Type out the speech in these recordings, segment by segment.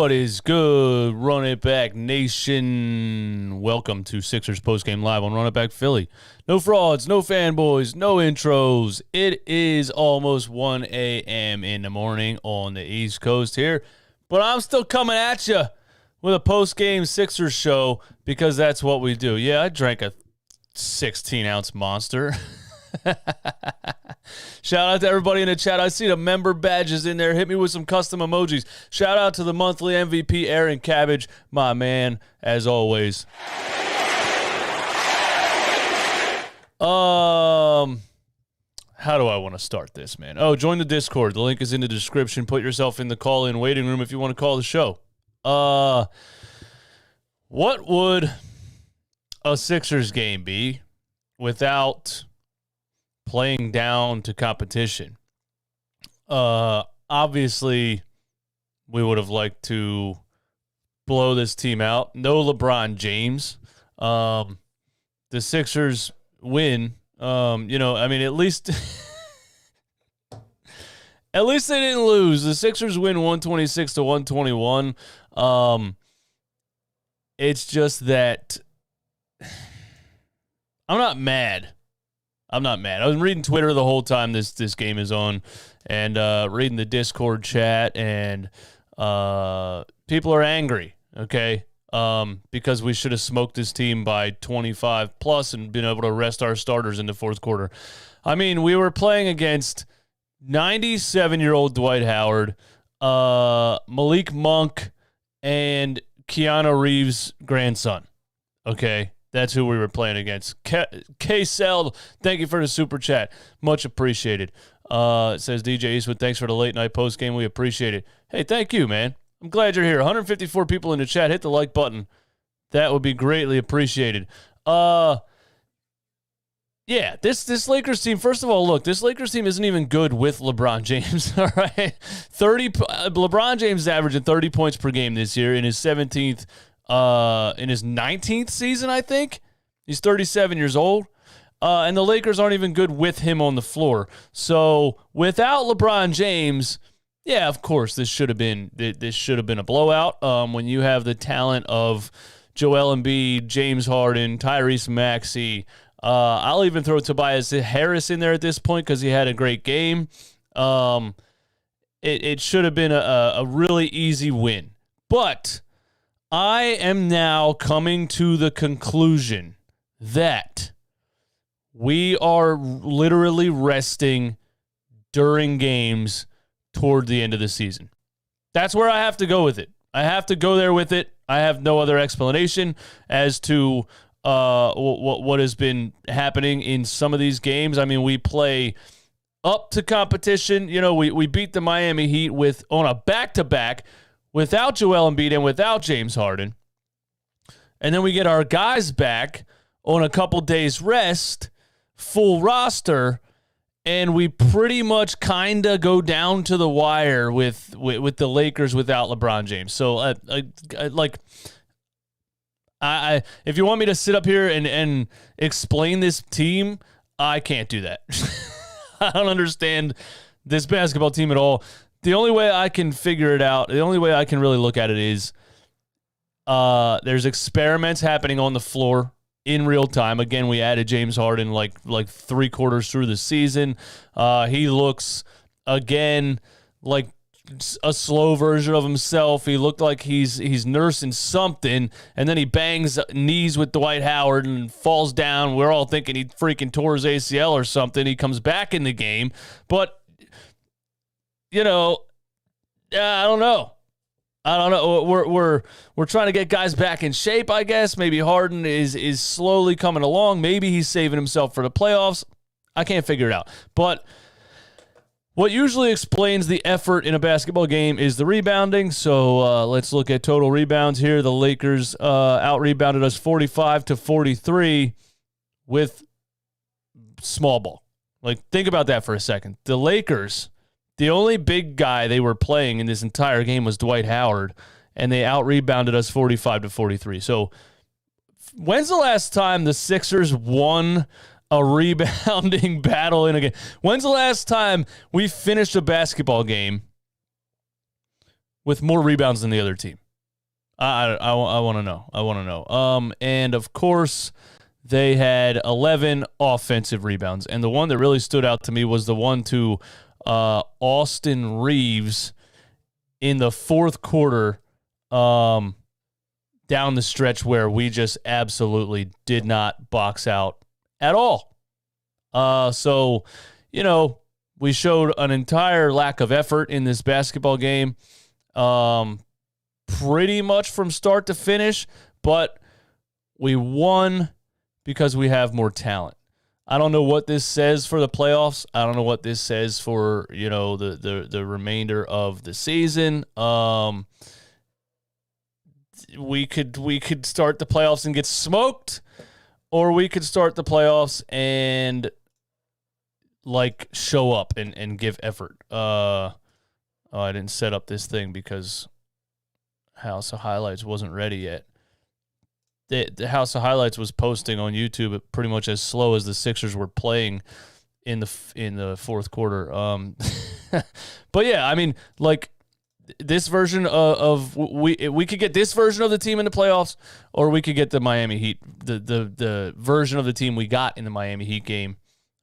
What is good, Run It Back Nation? Welcome to Sixers Postgame Live on Run It Back Philly. No frauds, no fanboys, no intros. It is almost 1 a.m. in the morning on the East Coast here, but I'm still coming at you with a postgame Sixers show because that's what we do. Yeah, I drank a 16-ounce monster. Shout out to everybody in the chat. I see the member badges in there. Hit me with some custom emojis. Shout out to the monthly MVP, Aaron Cabbage, my man, as always. How do I want to start this, man? Oh, join the Discord. The link is in the description. Put yourself in the call-in waiting room if you want to call the show. What would a Sixers game be without playing down to competition? Obviously, we would have liked to blow this team out. No LeBron James. The Sixers win. At least at least they didn't lose. The Sixers win 126-121. It's just that I'm not mad. I was reading Twitter the whole time this game is on and reading the Discord chat, and people are angry, okay, because we should have smoked this team by 25 plus and been able to rest our starters in the fourth quarter. I mean, we were playing against 97-year-old Dwight Howard, Malik Monk, and Keanu Reeves' grandson, okay? That's who we were playing against. K-Cell, thank you for the super chat. Much appreciated. It says DJ Eastwood, thanks for the late night post game. We appreciate it. Hey, thank you, man. I'm glad you're here. 154 people in the chat. Hit the like button. That would be greatly appreciated. Yeah, this Lakers team, first of all, look, this Lakers team isn't even good with LeBron James, all right? LeBron James is averaging 30 points per game this year in his 19th season, I think. He's 37 years old. And the Lakers aren't even good with him on the floor. So without LeBron James, yeah, of course, this should have been a blowout. When you have the talent of Joel Embiid, James Harden, Tyrese Maxey, I'll even throw Tobias Harris in there at this point because he had a great game. It should have been a really easy win. But I am now coming to the conclusion that we are literally resting during games toward the end of the season. That's where I have to go with it. I have to go there with it. I have no other explanation as to what has been happening in some of these games. I mean, we play up to competition. You know, we beat the Miami Heat on a back-to-back without Joel Embiid and without James Harden. And then we get our guys back on a couple days rest, full roster, and we pretty much kind of go down to the wire with the Lakers without LeBron James. So, if you want me to sit up here and explain this team, I can't do that. I don't understand this basketball team at all. The only way I can figure it out, the only way I can really look at it is there's experiments happening on the floor in real time. Again, we added James Harden like 3 quarters through the season. He looks, again, like a slow version of himself. He looked like he's nursing something, and then he bangs knees with Dwight Howard and falls down. We're all thinking he freaking tore his ACL or something. He comes back in the game, but I don't know. We're trying to get guys back in shape, I guess. Maybe Harden is slowly coming along. Maybe he's saving himself for the playoffs. I can't figure it out. But what usually explains the effort in a basketball game is the rebounding. So let's look at total rebounds here. The Lakers out-rebounded us 45-43 with small ball. Like, think about that for a second. The Lakers, the only big guy they were playing in this entire game was Dwight Howard, and they out-rebounded us 45-43. So when's the last time the Sixers won a rebounding battle in a game? When's the last time we finished a basketball game with more rebounds than the other team? I want to know. I want to know. And of course, they had 11 offensive rebounds. And the one that really stood out to me was the one to Austin Reeves in the fourth quarter, down the stretch where we just absolutely did not box out at all. So, we showed an entire lack of effort in this basketball game, pretty much from start to finish, but we won because we have more talent. I don't know what this says for the playoffs. I don't know what this says for, the remainder of the season. We could start the playoffs and get smoked, or we could start the playoffs and show up and give effort. I didn't set up this thing because House of Highlights wasn't ready yet. The House of Highlights was posting on YouTube pretty much as slow as the Sixers were playing in the fourth quarter. But yeah, I mean, this version of we could get this version of the team in the playoffs, or we could get the Miami Heat, the version of the team we got in the Miami Heat game,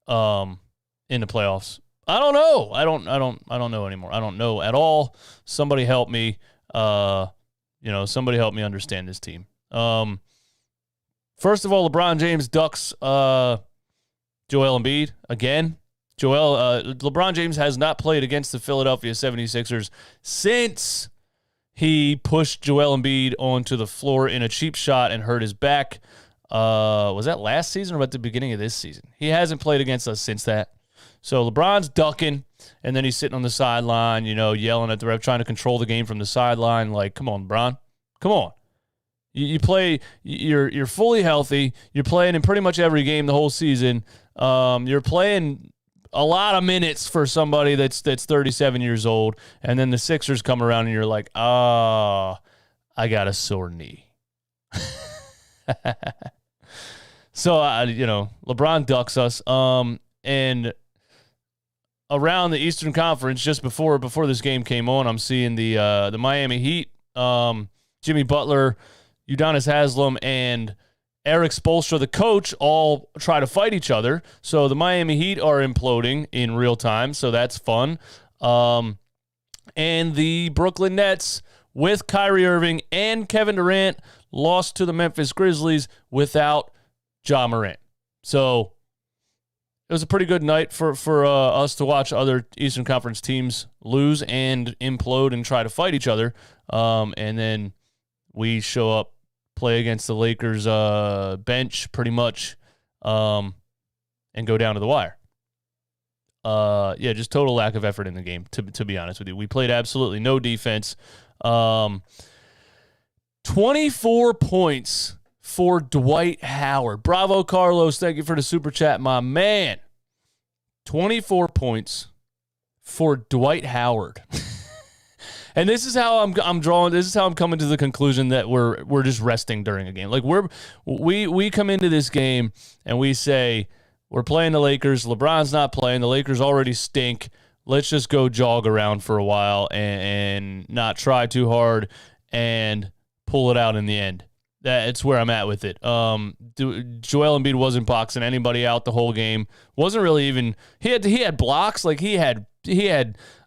in the playoffs. I don't know. I don't know anymore. I don't know at all. Somebody help me. Somebody help me understand this team. First of all, LeBron James ducks Joel Embiid again. LeBron James has not played against the Philadelphia 76ers since he pushed Joel Embiid onto the floor in a cheap shot and hurt his back. Was that last season or at the beginning of this season? He hasn't played against us since that. So LeBron's ducking, and then he's sitting on the sideline, yelling at the ref, trying to control the game from the sideline. Come on, LeBron. Come on. You play, you're fully healthy. You're playing in pretty much every game the whole season. You're playing a lot of minutes for somebody that's 37 years old, and then the Sixers come around and you're like, I got a sore knee. So, LeBron ducks us. And around the Eastern Conference, just before this game came on, I'm seeing the Miami Heat, Jimmy Butler, Udonis Haslem, and Eric Spoelstra, the coach, all try to fight each other. So the Miami Heat are imploding in real time, so that's fun. And the Brooklyn Nets, with Kyrie Irving and Kevin Durant, lost to the Memphis Grizzlies without Ja Morant. So it was a pretty good night for us to watch other Eastern Conference teams lose and implode and try to fight each other. And then we show up, play against the Lakers bench pretty much, and go down to the wire. Just total lack of effort in the game, to be honest with you. We played absolutely no defense. 24 points for Dwight Howard. Bravo, Carlos. Thank you for the super chat, my man. 24 points for Dwight Howard. And this is how I'm drawing. This is how I'm coming to the conclusion that we're just resting during a game. We come into this game and we say we're playing the Lakers. LeBron's not playing. The Lakers already stink. Let's just go jog around for a while and not try too hard and pull it out in the end. That's where I'm at with it. Joel Embiid wasn't boxing anybody out the whole game. Wasn't really even. He had blocks. He had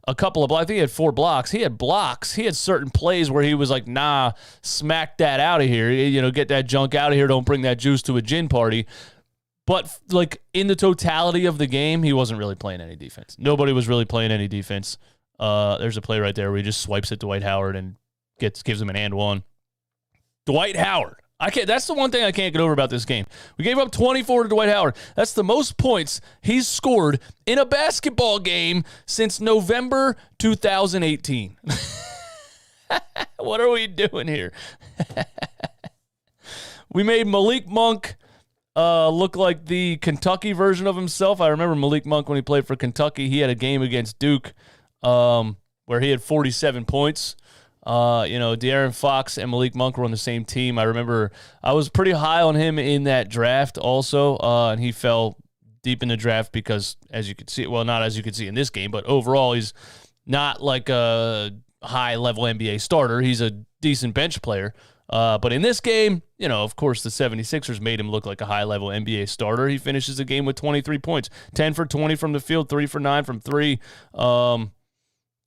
a couple of blocks. I think he had 4 blocks. He had blocks. He had certain plays where he was like, nah, smack that out of here. Get that junk out of here. Don't bring that juice to a gin party. But, in the totality of the game, he wasn't really playing any defense. Nobody was really playing any defense. There's a play right there where he just swipes at Dwight Howard and gives him an and one. Dwight Howard. That's the one thing I can't get over about this game. We gave up 24 to Dwight Howard. That's the most points he's scored in a basketball game since November 2018. What are we doing here? We made Malik Monk look like the Kentucky version of himself. I remember Malik Monk when he played for Kentucky. He had a game against Duke where he had 47 points. De'Aaron Fox and Malik Monk were on the same team. I remember I was pretty high on him in that draft also, and he fell deep in the draft because, as you could see, well, not as you could see in this game, but overall he's not like a high-level NBA starter. He's a decent bench player. But in this game, of course, the 76ers made him look like a high-level NBA starter. He finishes the game with 23 points, 10 for 20 from the field, 3 for 9 from 3.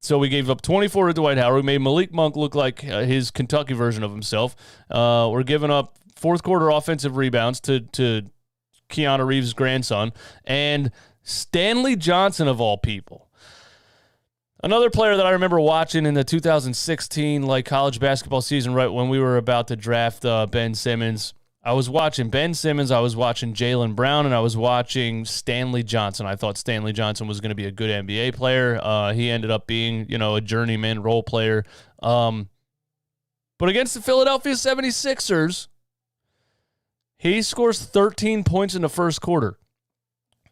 So we gave up 24 to Dwight Howard. We made Malik Monk look like his Kentucky version of himself. We're giving up fourth-quarter offensive rebounds to Keanu Reeves' grandson, and Stanley Johnson, of all people. Another player that I remember watching in the 2016 college basketball season, right when we were about to draft Ben Simmons. I was watching Ben Simmons, I was watching Jaylen Brown, and I was watching Stanley Johnson. I thought Stanley Johnson was going to be a good NBA player. He ended up being, a journeyman role player. But against the Philadelphia 76ers, he scores 13 points in the first quarter.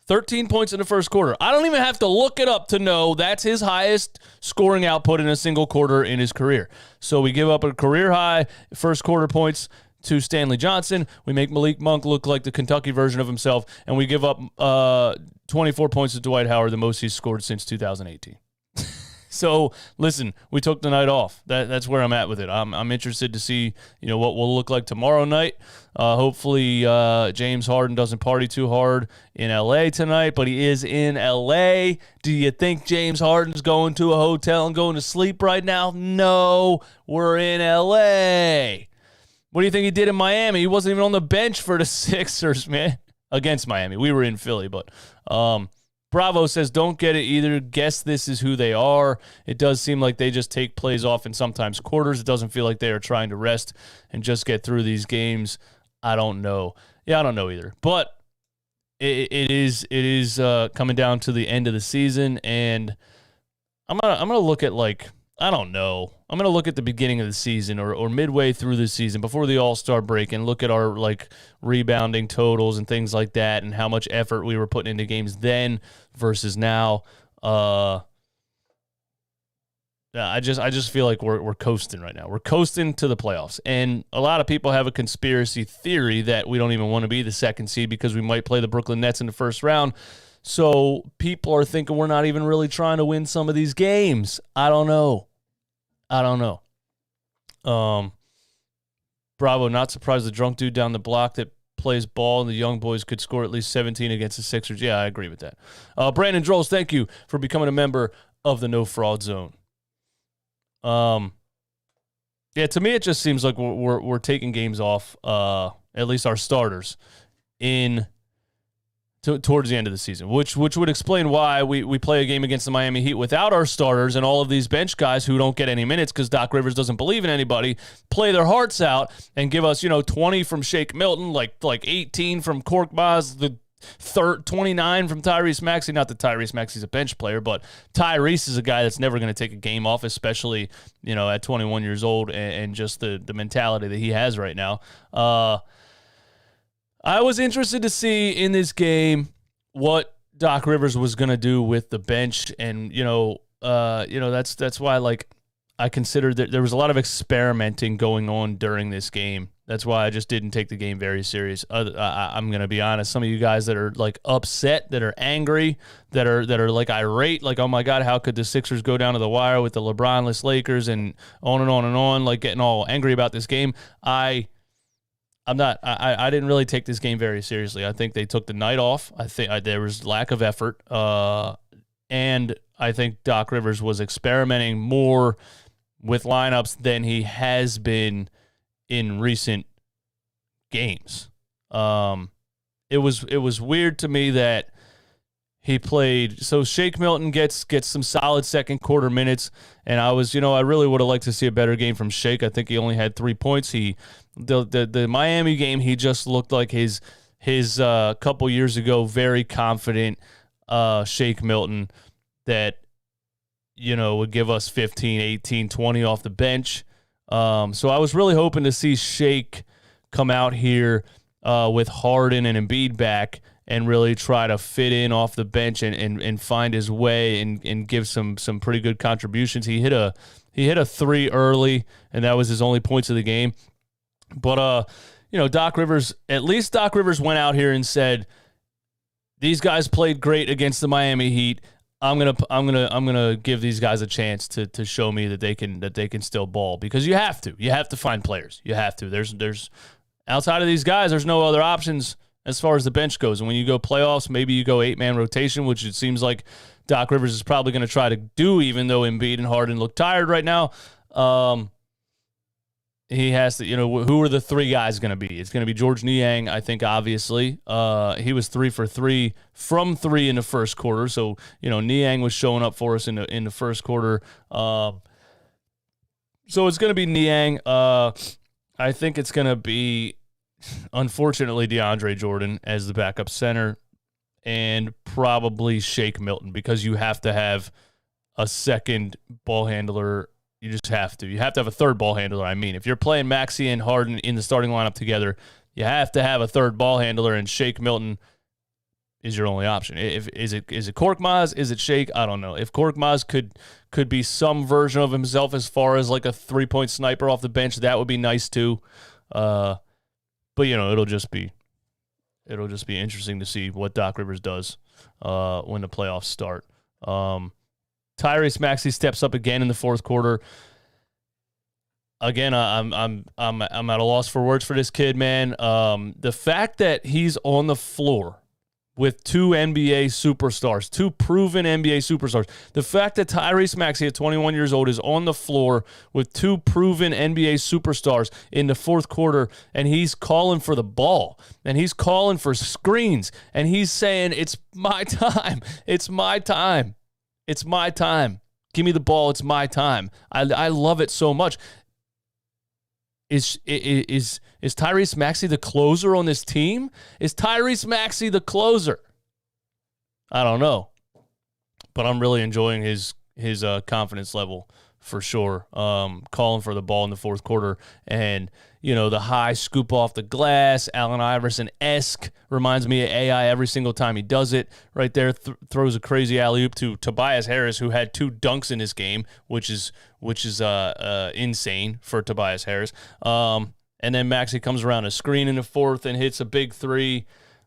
13 points in the first quarter. I don't even have to look it up to know that's his highest scoring output in a single quarter in his career. So we give up a career high first quarter points to Stanley Johnson. We make Malik Monk look like the Kentucky version of himself, and we give up 24 points to Dwight Howard, the most he's scored since 2018. So, listen, we took the night off. That's where I'm at with it. I'm interested to see, what we'll look like tomorrow night. Hopefully, James Harden doesn't party too hard in L.A. tonight, but he is in L.A. Do you think James Harden's going to a hotel and going to sleep right now? No, we're in L.A. What do you think he did in Miami? He wasn't even on the bench for the Sixers, man. Against Miami. We were in Philly, but Bravo says, don't get it either. Guess this is who they are. It does seem like they just take plays off in sometimes quarters. It doesn't feel like they are trying to rest and just get through these games. I don't know. Yeah, I don't know either. But it is coming down to the end of the season, and I'm gonna look at I don't know. I'm going to look at the beginning of the season or midway through the season before the All-Star break and look at our rebounding totals and things like that and how much effort we were putting into games then versus now. I just feel like we're coasting right now. We're coasting to the playoffs. And a lot of people have a conspiracy theory that we don't even want to be the second seed because we might play the Brooklyn Nets in the first round. So people are thinking we're not even really trying to win some of these games. I don't know. Bravo, not surprised the drunk dude down the block that plays ball and the young boys could score at least 17 against the Sixers. Yeah, I agree with that. Brandon Drolls, thank you for becoming a member of the No Fraud Zone. Yeah, to me it just seems like we're taking games off, at least our starters, towards the end of the season, which would explain why we play a game against the Miami Heat without our starters and all of these bench guys who don't get any minutes because Doc Rivers doesn't believe in anybody, play their hearts out and give us, 20 from Shake Milton, like 18 from Korkmaz, the 29 from Tyrese Maxey. Not that Tyrese Maxey's a bench player, but Tyrese is a guy that's never going to take a game off, especially, at 21 years old and just the mentality that he has right now. I was interested to see in this game what Doc Rivers was going to do with the bench, and that's why I considered that there was a lot of experimenting going on during this game. That's why I just didn't take the game very serious. I'm going to be honest. Some of you guys that are upset, that are angry, that are irate, oh my God, how could the Sixers go down to the wire with the LeBron-less Lakers and on and on and on, getting all angry about this game. I didn't really take this game very seriously. I think they took the night off. I think there was lack of effort. And I think Doc Rivers was experimenting more with lineups than he has been in recent games. It was weird to me that he played. So Shake Milton gets some solid second quarter minutes, and I really would have liked to see a better game from Shake. I think he only had 3 points. The Miami game, he just looked like his couple years ago very confident Shake Milton that would give us 15, 18, 20 off the bench. So I was really hoping to see Shake come out here with Harden and Embiid back and really try to fit in off the bench and find his way and give some pretty good contributions. He hit a three early, and that was his only points of the game. But Doc Rivers went out here and said, these guys played great against the Miami Heat. I'm gonna give these guys a chance to show me that they can still ball, because you have to find players. You have to. There's outside of these guys, there's no other options as far as the bench goes. And when you go playoffs, maybe you go 8-man rotation, which it seems like Doc Rivers is probably going to try to do, even though Embiid and Harden look tired right now. He has to, who are the three guys going to be? It's going to be George Niang, I think, obviously. He was 3 for 3 from 3 in the first quarter. So, Niang was showing up for us in the first quarter. So it's going to be Niang. I think it's going to be, unfortunately, DeAndre Jordan as the backup center, and probably Shake Milton, because you have to have a second ball handler. You just have to. You have to have a third ball handler. I mean, if you're playing Maxey and Harden in the starting lineup together, you have to have a third ball handler, and Shake Milton is your only option. Is it Korkmaz? Is it Shake? I don't know. If Korkmaz could be some version of himself as far as like a 3-point sniper off the bench, that would be nice too. But it'll just be interesting to see what Doc Rivers does when the playoffs start. Tyrese Maxey steps up again in the fourth quarter. Again, I'm at a loss for words for this kid, man. The fact that he's on the floor with two NBA superstars, two proven NBA superstars. The fact that Tyrese Maxey at 21 years old is on the floor with two proven NBA superstars in the fourth quarter, and he's calling for the ball, and he's calling for screens, and he's saying, "It's my time. It's my time. It's my time. Give me the ball. It's my time." I love it so much. Is Tyrese Maxey the closer on this team? Is Tyrese Maxey the closer? I don't know, but I'm really enjoying his confidence level for sure. Calling for the ball in the fourth quarter, and the high scoop off the glass, Allen Iverson-esque, reminds me of AI every single time he does it. Right there, throws a crazy alley-oop to Tobias Harris, who had 2 dunks in this game, which is insane for Tobias Harris. And then Maxey comes around a screen in the fourth and hits a big 3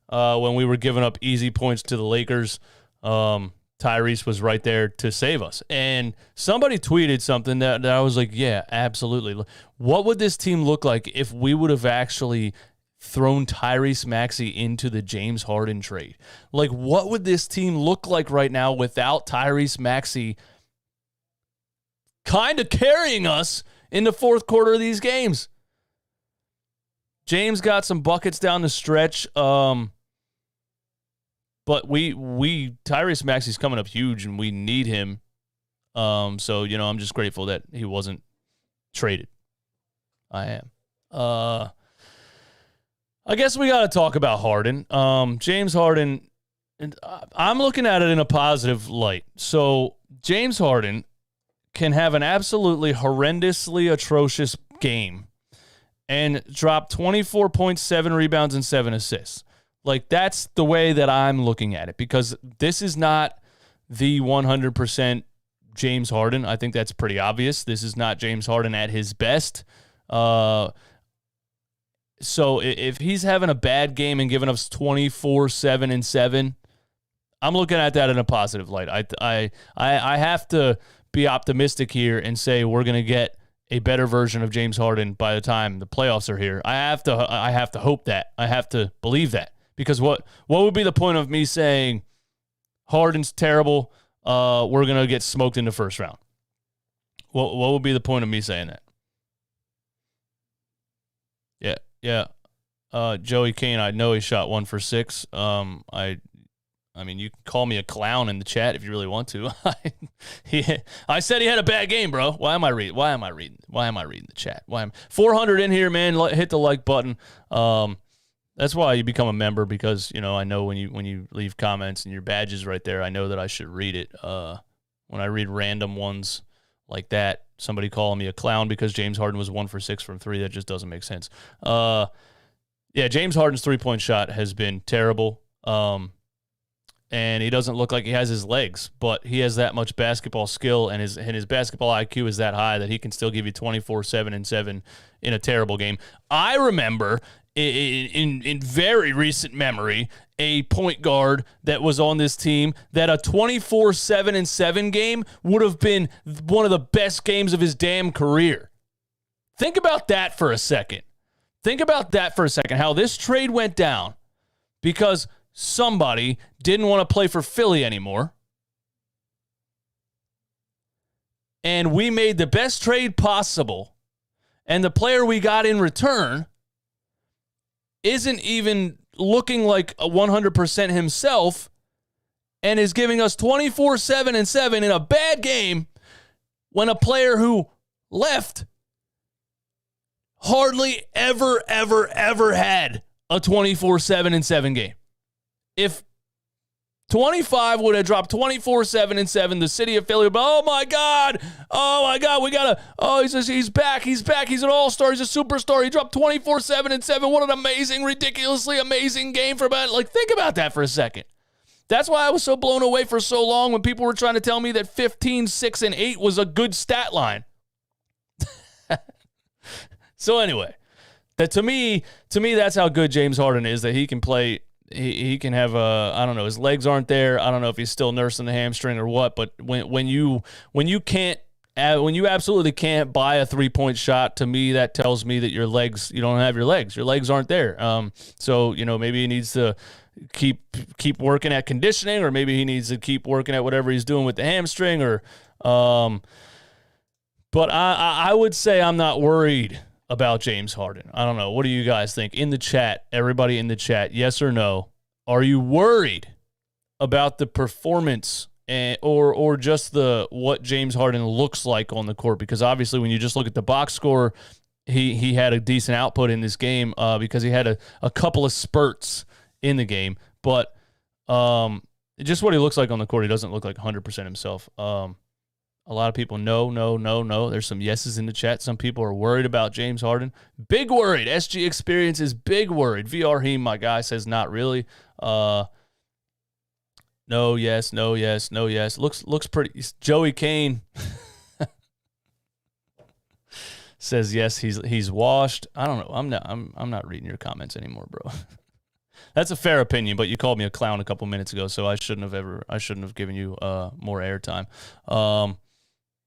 when we were giving up easy points to the Lakers. Tyrese was right there to save us. And somebody tweeted something that I was like, yeah, absolutely. What would this team look like if we would have actually thrown Tyrese Maxey into the James Harden trade? Like, what would this team look like right now without Tyrese Maxey kind of carrying us in the fourth quarter of these games? James got some buckets down the stretch. But Tyrese Maxey's coming up huge, and we need him. So, I'm just grateful that he wasn't traded. I am. I guess we got to talk about Harden. James Harden, and I'm looking at it in a positive light. So, James Harden can have an absolutely horrendously atrocious game and drop 24.7 rebounds and 7 assists. Like, that's the way that I'm looking at it, because this is not the 100% James Harden. I think that's pretty obvious. This is not James Harden at his best. So if he's having a bad game and giving us 24, 7, and 7, I'm looking at that in a positive light. I have to be optimistic here and say we're going to get a better version of James Harden by the time the playoffs are here. I have to hope that. I have to believe that. Because what would be the point of me saying Harden's terrible, we're going to get smoked in the first round? What would be the point of me saying that? Yeah. Joey Kane, I know he shot 1 for 6. I mean, you can call me a clown in the chat if you really want to. I said he had a bad game, bro. Why am I reading the chat? 400 in here, man? Hit the like button. That's why you become a member, because, I know when you leave comments and your badge is right there, I know that I should read it. When I read random ones like that, somebody calling me a clown because James Harden was 1 for 6 from 3, that just doesn't make sense. James Harden's 3-point shot has been terrible. And he doesn't look like he has his legs, but he has that much basketball skill, and his basketball IQ is that high that he can still give you 24, 7, and 7 in a terrible game. I remember in very recent memory a point guard that was on this team that a 24-7-7 game would have been one of the best games of his damn career. Think about that for a second. How this trade went down because somebody didn't want to play for Philly anymore. And we made the best trade possible. And the player we got in return isn't even looking like a 100% himself and is giving us 24-7-7 in a bad game when a player who left hardly ever had a 24-7-7 game. If 25 would have dropped 24-7-7, the city of Philly would be, oh my God, we gotta, he's back, he's an all-star, he's a superstar, he dropped 24-7-7, what an amazing, ridiculously amazing game for about, think about that for a second. That's why I was so blown away for so long when people were trying to tell me that 15, 6, and 8 was a good stat line. So anyway, that to me, that's how good James Harden is, that he can play. He can have I don't know, his legs aren't there. I don't know if he's still nursing the hamstring or what, but when you absolutely can't buy a 3-point shot, to me that tells me that you don't have your legs. Your legs aren't there. So, maybe he needs to keep working at conditioning, or maybe he needs to keep working at whatever he's doing with the hamstring, or but I would say I'm not worried about James Harden. I don't know. What do you guys think? In the chat, everybody in the chat, yes or no? Are you worried about the performance or just what James Harden looks like on the court? Because obviously when you just look at the box score, he had a decent output in this game because he had a couple of spurts in the game. But just what he looks like on the court, he doesn't look like 100% himself. A lot of people, no. There's some yeses in the chat. Some people are worried about James Harden. Big worried. SG Experience is big worried. VR Heem, my guy, says not really. No, yes. Looks pretty. Joey Kane says yes. He's washed. I don't know. I'm not reading your comments anymore, bro. That's a fair opinion, but you called me a clown a couple minutes ago, so I shouldn't have given you more airtime.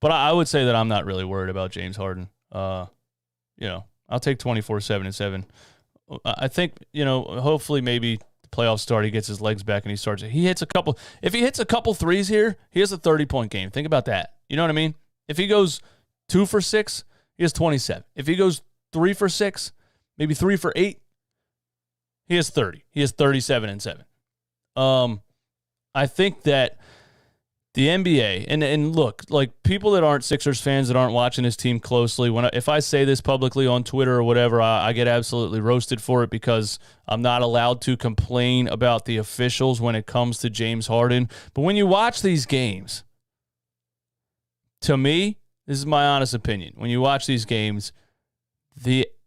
But I would say that I'm not really worried about James Harden. I'll take 24-7-7. I think, hopefully maybe the playoffs start, he gets his legs back and he starts. If he hits a couple threes here, he has a 30-point game. Think about that. You know what I mean? If he goes 2 for 6, he has 27. If he goes 3 for 6, maybe 3 for 8, he has 30. He has 37-7. I think that the NBA, and look, like people that aren't Sixers fans, that aren't watching this team closely, if I say this publicly on Twitter or whatever, I get absolutely roasted for it because I'm not allowed to complain about the officials when it comes to James Harden. But when you watch these games, to me, this is my honest opinion, when you watch these games,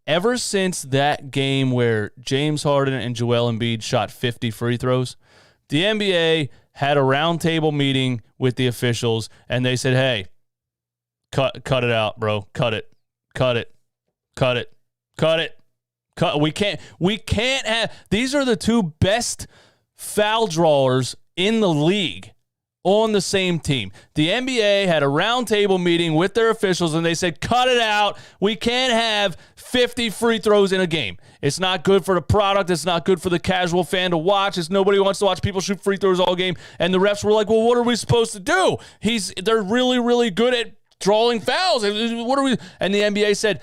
ever since that game where James Harden and Joel Embiid shot 50 free throws, the NBA had a roundtable meeting with the officials, and they said, hey, cut it out, bro. Cut it. We can't have, these are the two best foul drawers in the league on the same team. The NBA had a roundtable meeting with their officials, and they said, cut it out. We can't have 50 free throws in a game. It's not good for the product. It's not good for the casual fan to watch. Nobody wants to watch people shoot free throws all game. And the refs were like, well, what are we supposed to do? They're really, really good at drawing fouls. What are we? And the NBA said,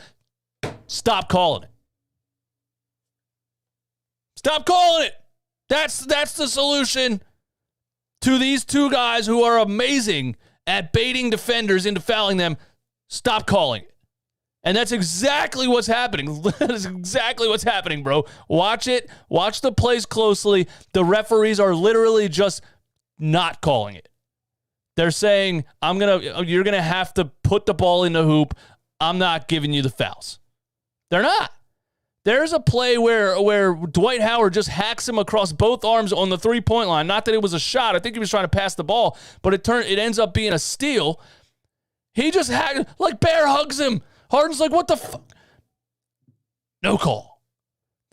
stop calling it. Stop calling it. That's the solution to these two guys who are amazing at baiting defenders into fouling them. Stop calling it. And that's exactly what's happening. That is exactly what's happening, bro. Watch it. Watch the plays closely. The referees are literally just not calling it. They're saying, you're going to have to put the ball in the hoop. I'm not giving you the fouls. They're not. There's a play where Dwight Howard just hacks him across both arms on the 3-point line. Not that it was a shot. I think he was trying to pass the ball, but it ends up being a steal. He just bear hugs him. Harden's like, what the fuck? No call.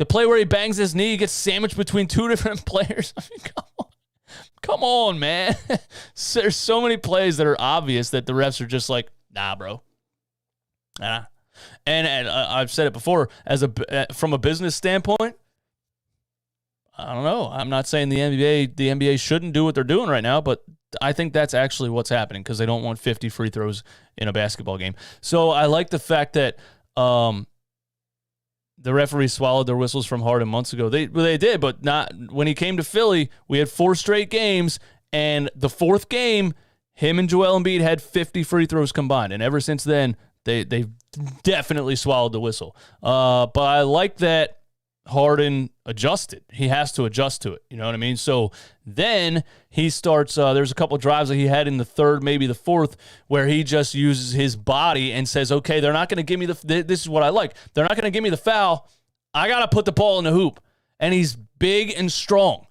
The play where he bangs his knee, gets sandwiched between two different players. I mean, come on. Come on, man. There's so many plays that are obvious that the refs are just like, nah, bro. Nah. And I've said it before, from a business standpoint, I don't know. I'm not saying the NBA shouldn't do what they're doing right now, but I think that's actually what's happening because they don't want 50 free throws in a basketball game. So I like the fact that the referees swallowed their whistles from Harden months ago. They did, but not when he came to Philly. We had 4 straight games, and the 4th game, him and Joel Embiid had 50 free throws combined, and ever since then, they've definitely swallowed the whistle. But I like that Harden adjusted. He has to adjust to it. You know what I mean? So then he starts, there's a couple drives that he had in the 3rd, maybe the 4th, where he just uses his body and says, okay, they're not going to give me this is what I like. They're not going to give me the foul. I got to put the ball in the hoop. And he's big and strong.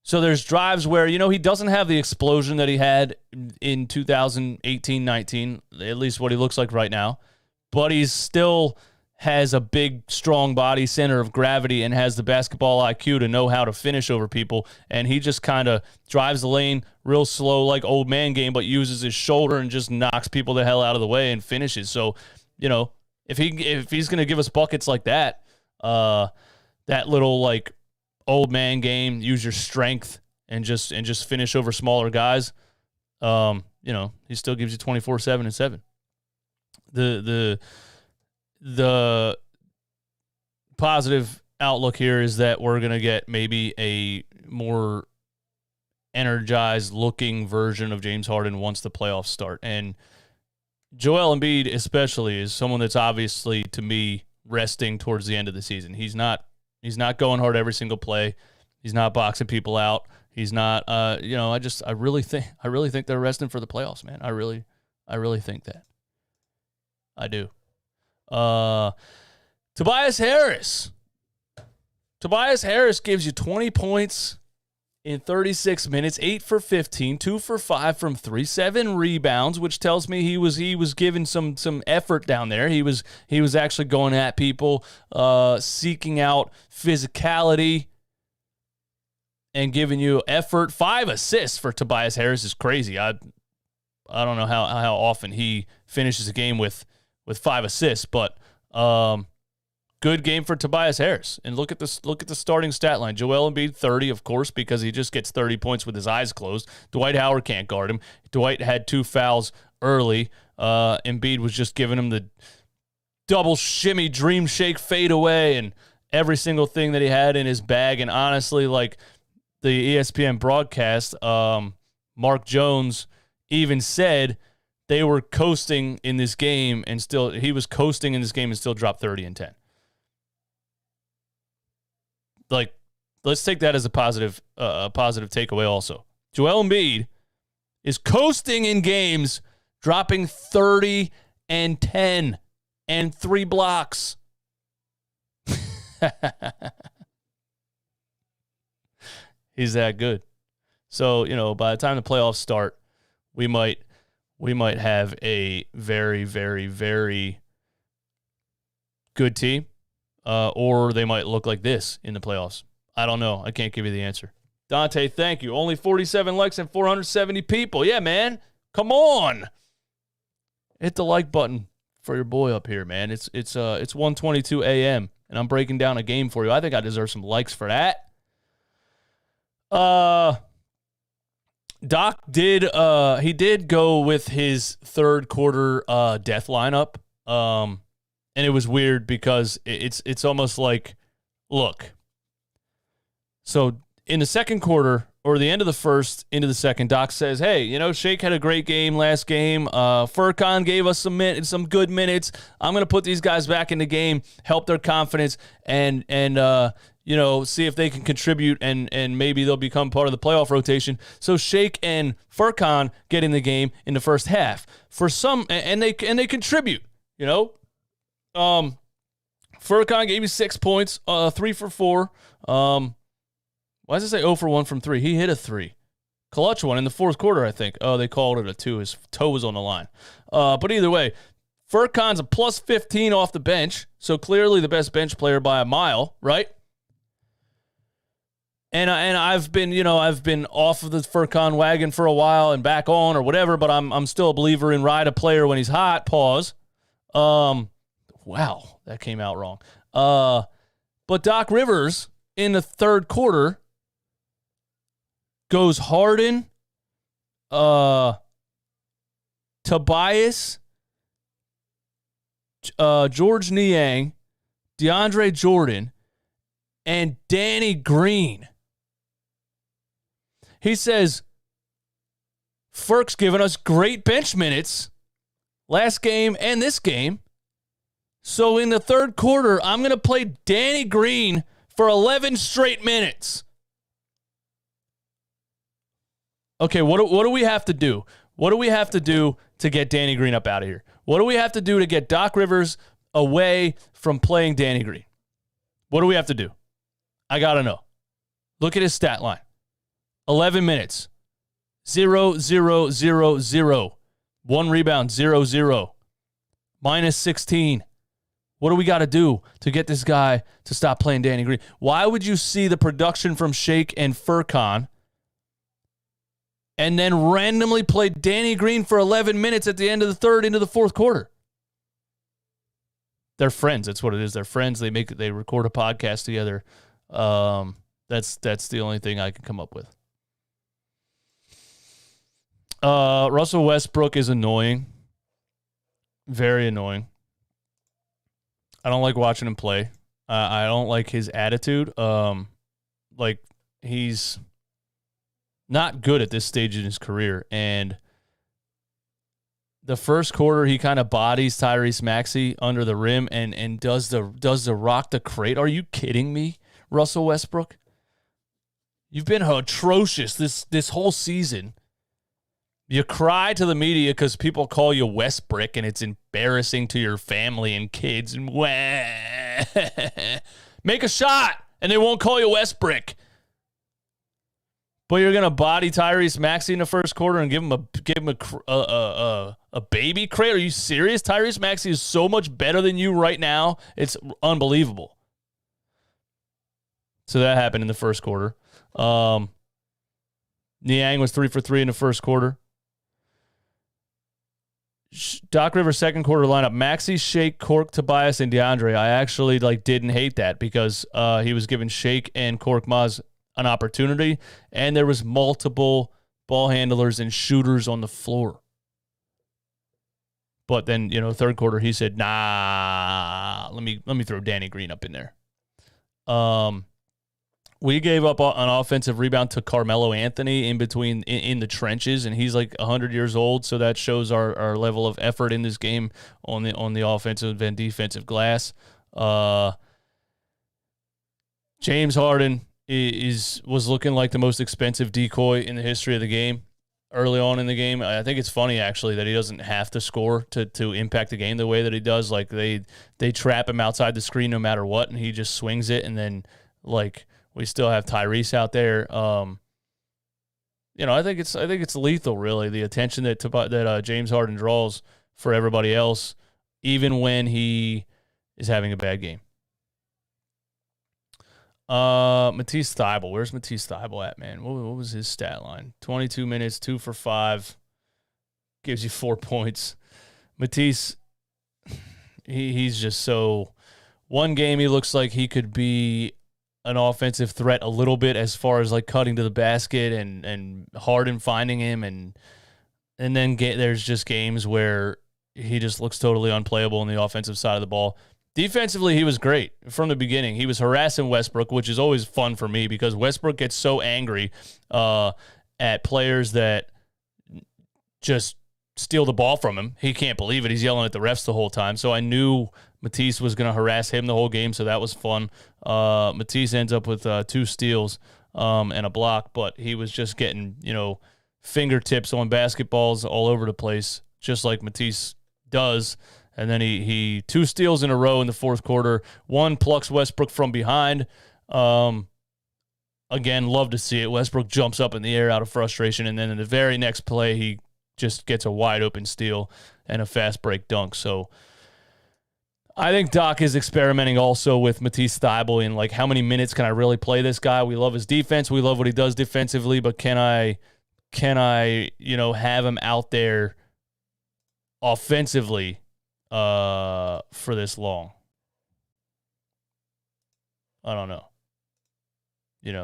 So there's drives where, he doesn't have the explosion that he had in 2018-19, at least what he looks like right now, but he's still has a big, strong body, center of gravity, and has the basketball IQ to know how to finish over people. And he just kind of drives the lane real slow, like old man game, but uses his shoulder and just knocks people the hell out of the way and finishes. So, if he's going to give us buckets like that, that little like old man game, use your strength and just finish over smaller guys, he still gives you 24, 7, and 7. The positive outlook here is that we're going to get maybe a more energized looking version of James Harden once the playoffs start. And Joel Embiid especially is someone that's obviously, to me, resting towards the end of the season. He's not going hard every single play. He's not boxing people out. He's not I really think they're resting for the playoffs, man. I really think that. I do. Tobias Harris. Tobias Harris gives you 20 points in 36 minutes, 8 for 15, 2 for 5 from 3, 7 rebounds, which tells me he was given some effort down there. He was actually going at people, seeking out physicality and giving you effort. 5 assists for Tobias Harris is crazy. I don't know how often he finishes a game with 5 assists, but good game for Tobias Harris. And look at the starting stat line. Joel Embiid 30, of course, because he just gets 30 points with his eyes closed. Dwight Howard can't guard him. Dwight had 2 fouls early. Embiid was just giving him the double shimmy, dream shake, fade away, and every single thing that he had in his bag. And honestly, like the ESPN broadcast, Mark Jones even said they were coasting in this game and still dropped 30 and 10. Like, let's take that as a positive takeaway also. Joel Embiid is coasting in games, dropping 30 and 10 and 3 blocks. He's that good. So, by the time the playoffs start, we might have a very, very, very good team, or they might look like this in the playoffs. I don't know. I can't give you the answer. Dante, thank you. Only 47 likes and 470 people. Yeah, man. Come on. Hit the like button for your boy up here, man. It's 1:22 a.m., and I'm breaking down a game for you. I think I deserve some likes for that. Doc did go with his third quarter death lineup. And it was weird because it's almost like, look. So in the second quarter, or the end of the first into the second, Doc says, hey, Shake had a great game last game. Furkan gave us some good minutes. I'm going to put these guys back in the game, help their confidence, and see if they can contribute, and maybe they'll become part of the playoff rotation. So Shake and Furkan get in the game in the first half. And they contribute, Furkan gave you 6 points, 3 for 4. Why does it say 0 for 1 from 3? He hit a 3. Clutch one in the fourth quarter, I think. Oh, they called it a 2. His toe was on the line. But either way, Furkan's a plus 15 off the bench, so clearly the best bench player by a mile, right? And I've been off of the Furkan wagon for a while and back on or whatever, but I'm still a believer in ride a player when he's hot. Pause. Wow, that came out wrong. But Doc Rivers in the third quarter goes Harden, Tobias, George Niang, DeAndre Jordan, and Danny Green. He says, Furk's given us great bench minutes last game and this game. So in the third quarter, I'm going to play Danny Green for 11 straight minutes. Okay, what do we have to do? What do we have to do to get Danny Green up out of here? What do we have to do to get Doc Rivers away from playing Danny Green? What do we have to do? I got to know. Look at his stat line. 11 minutes. 0, 0, 0, 0. 1 rebound, 0, 0. Minus 16. What do we got to do to get this guy to stop playing Danny Green? Why would you see the production from Shake and Furkan and then randomly play Danny Green for 11 minutes at the end of the third into the fourth quarter? They're friends. That's what it is. They're friends. They record a podcast together. That's the only thing I can come up with. Russell Westbrook is annoying. Very annoying. I don't like watching him play. I don't like his attitude. He's not good at this stage in his career. And the first quarter, he kind of bodies Tyrese Maxey under the rim and does the rock the crate. Are you kidding me, Russell Westbrook? You've been atrocious this whole season. You cry to the media because people call you Westbrick and it's embarrassing to your family and kids. And make a shot and they won't call you Westbrick. But you're gonna body Tyrese Maxey in the first quarter and give him a baby crate? Are you serious? Tyrese Maxey is so much better than you right now. It's unbelievable. So that happened in the first quarter. Niang was 3 for 3 in the first quarter. Doc Rivers' second quarter lineup: Maxey, Shake, Cork, Tobias, and DeAndre. I actually didn't hate that because he was giving Shake and Cork Maz an opportunity, and there was multiple ball handlers and shooters on the floor. But then, third quarter, he said, "Nah, let me throw Danny Green up in there." We gave up an offensive rebound to Carmelo Anthony in between in the trenches, and he's 100 years old, so that shows our level of effort in this game on the offensive and defensive glass. James Harden was looking like the most expensive decoy in the history of the game early on in the game. I think it's funny, actually, that he doesn't have to score to impact the game the way that he does. They trap him outside the screen no matter what, and he just swings it, and then, we still have Tyrese out there. I think it's lethal, really, the attention that James Harden draws for everybody else, even when he is having a bad game. Matisse Thybulle. Where's Matisse Thybulle at, man? What was his stat line? 22 minutes, 2 for 5. Gives you 4 points. Matisse, he's just so... One game he looks like he could be an offensive threat a little bit as far as cutting to the basket and Harden finding him, and then there's just games where he just looks totally unplayable on the offensive side of the ball. Defensively, he was great from the beginning. He was harassing Westbrook, which is always fun for me because Westbrook gets so angry at players that just steal the ball from him. He can't believe it. He's yelling at the refs the whole time. So I knew Matisse was going to harass him the whole game, so that was fun. Matisse ends up with 2 steals and a block, but he was just getting, fingertips on basketballs all over the place, just like Matisse does. And then he 2 steals in a row in the fourth quarter. 1 plucks Westbrook from behind. Again, love to see it. Westbrook jumps up in the air out of frustration, and then in the very next play, he just gets a wide open steal and a fast break dunk. So I think Doc is experimenting also with Matisse Thybulle and like how many minutes can I really play this guy? We love his defense. We love what he does defensively, but can I have him out there offensively for this long? I don't know.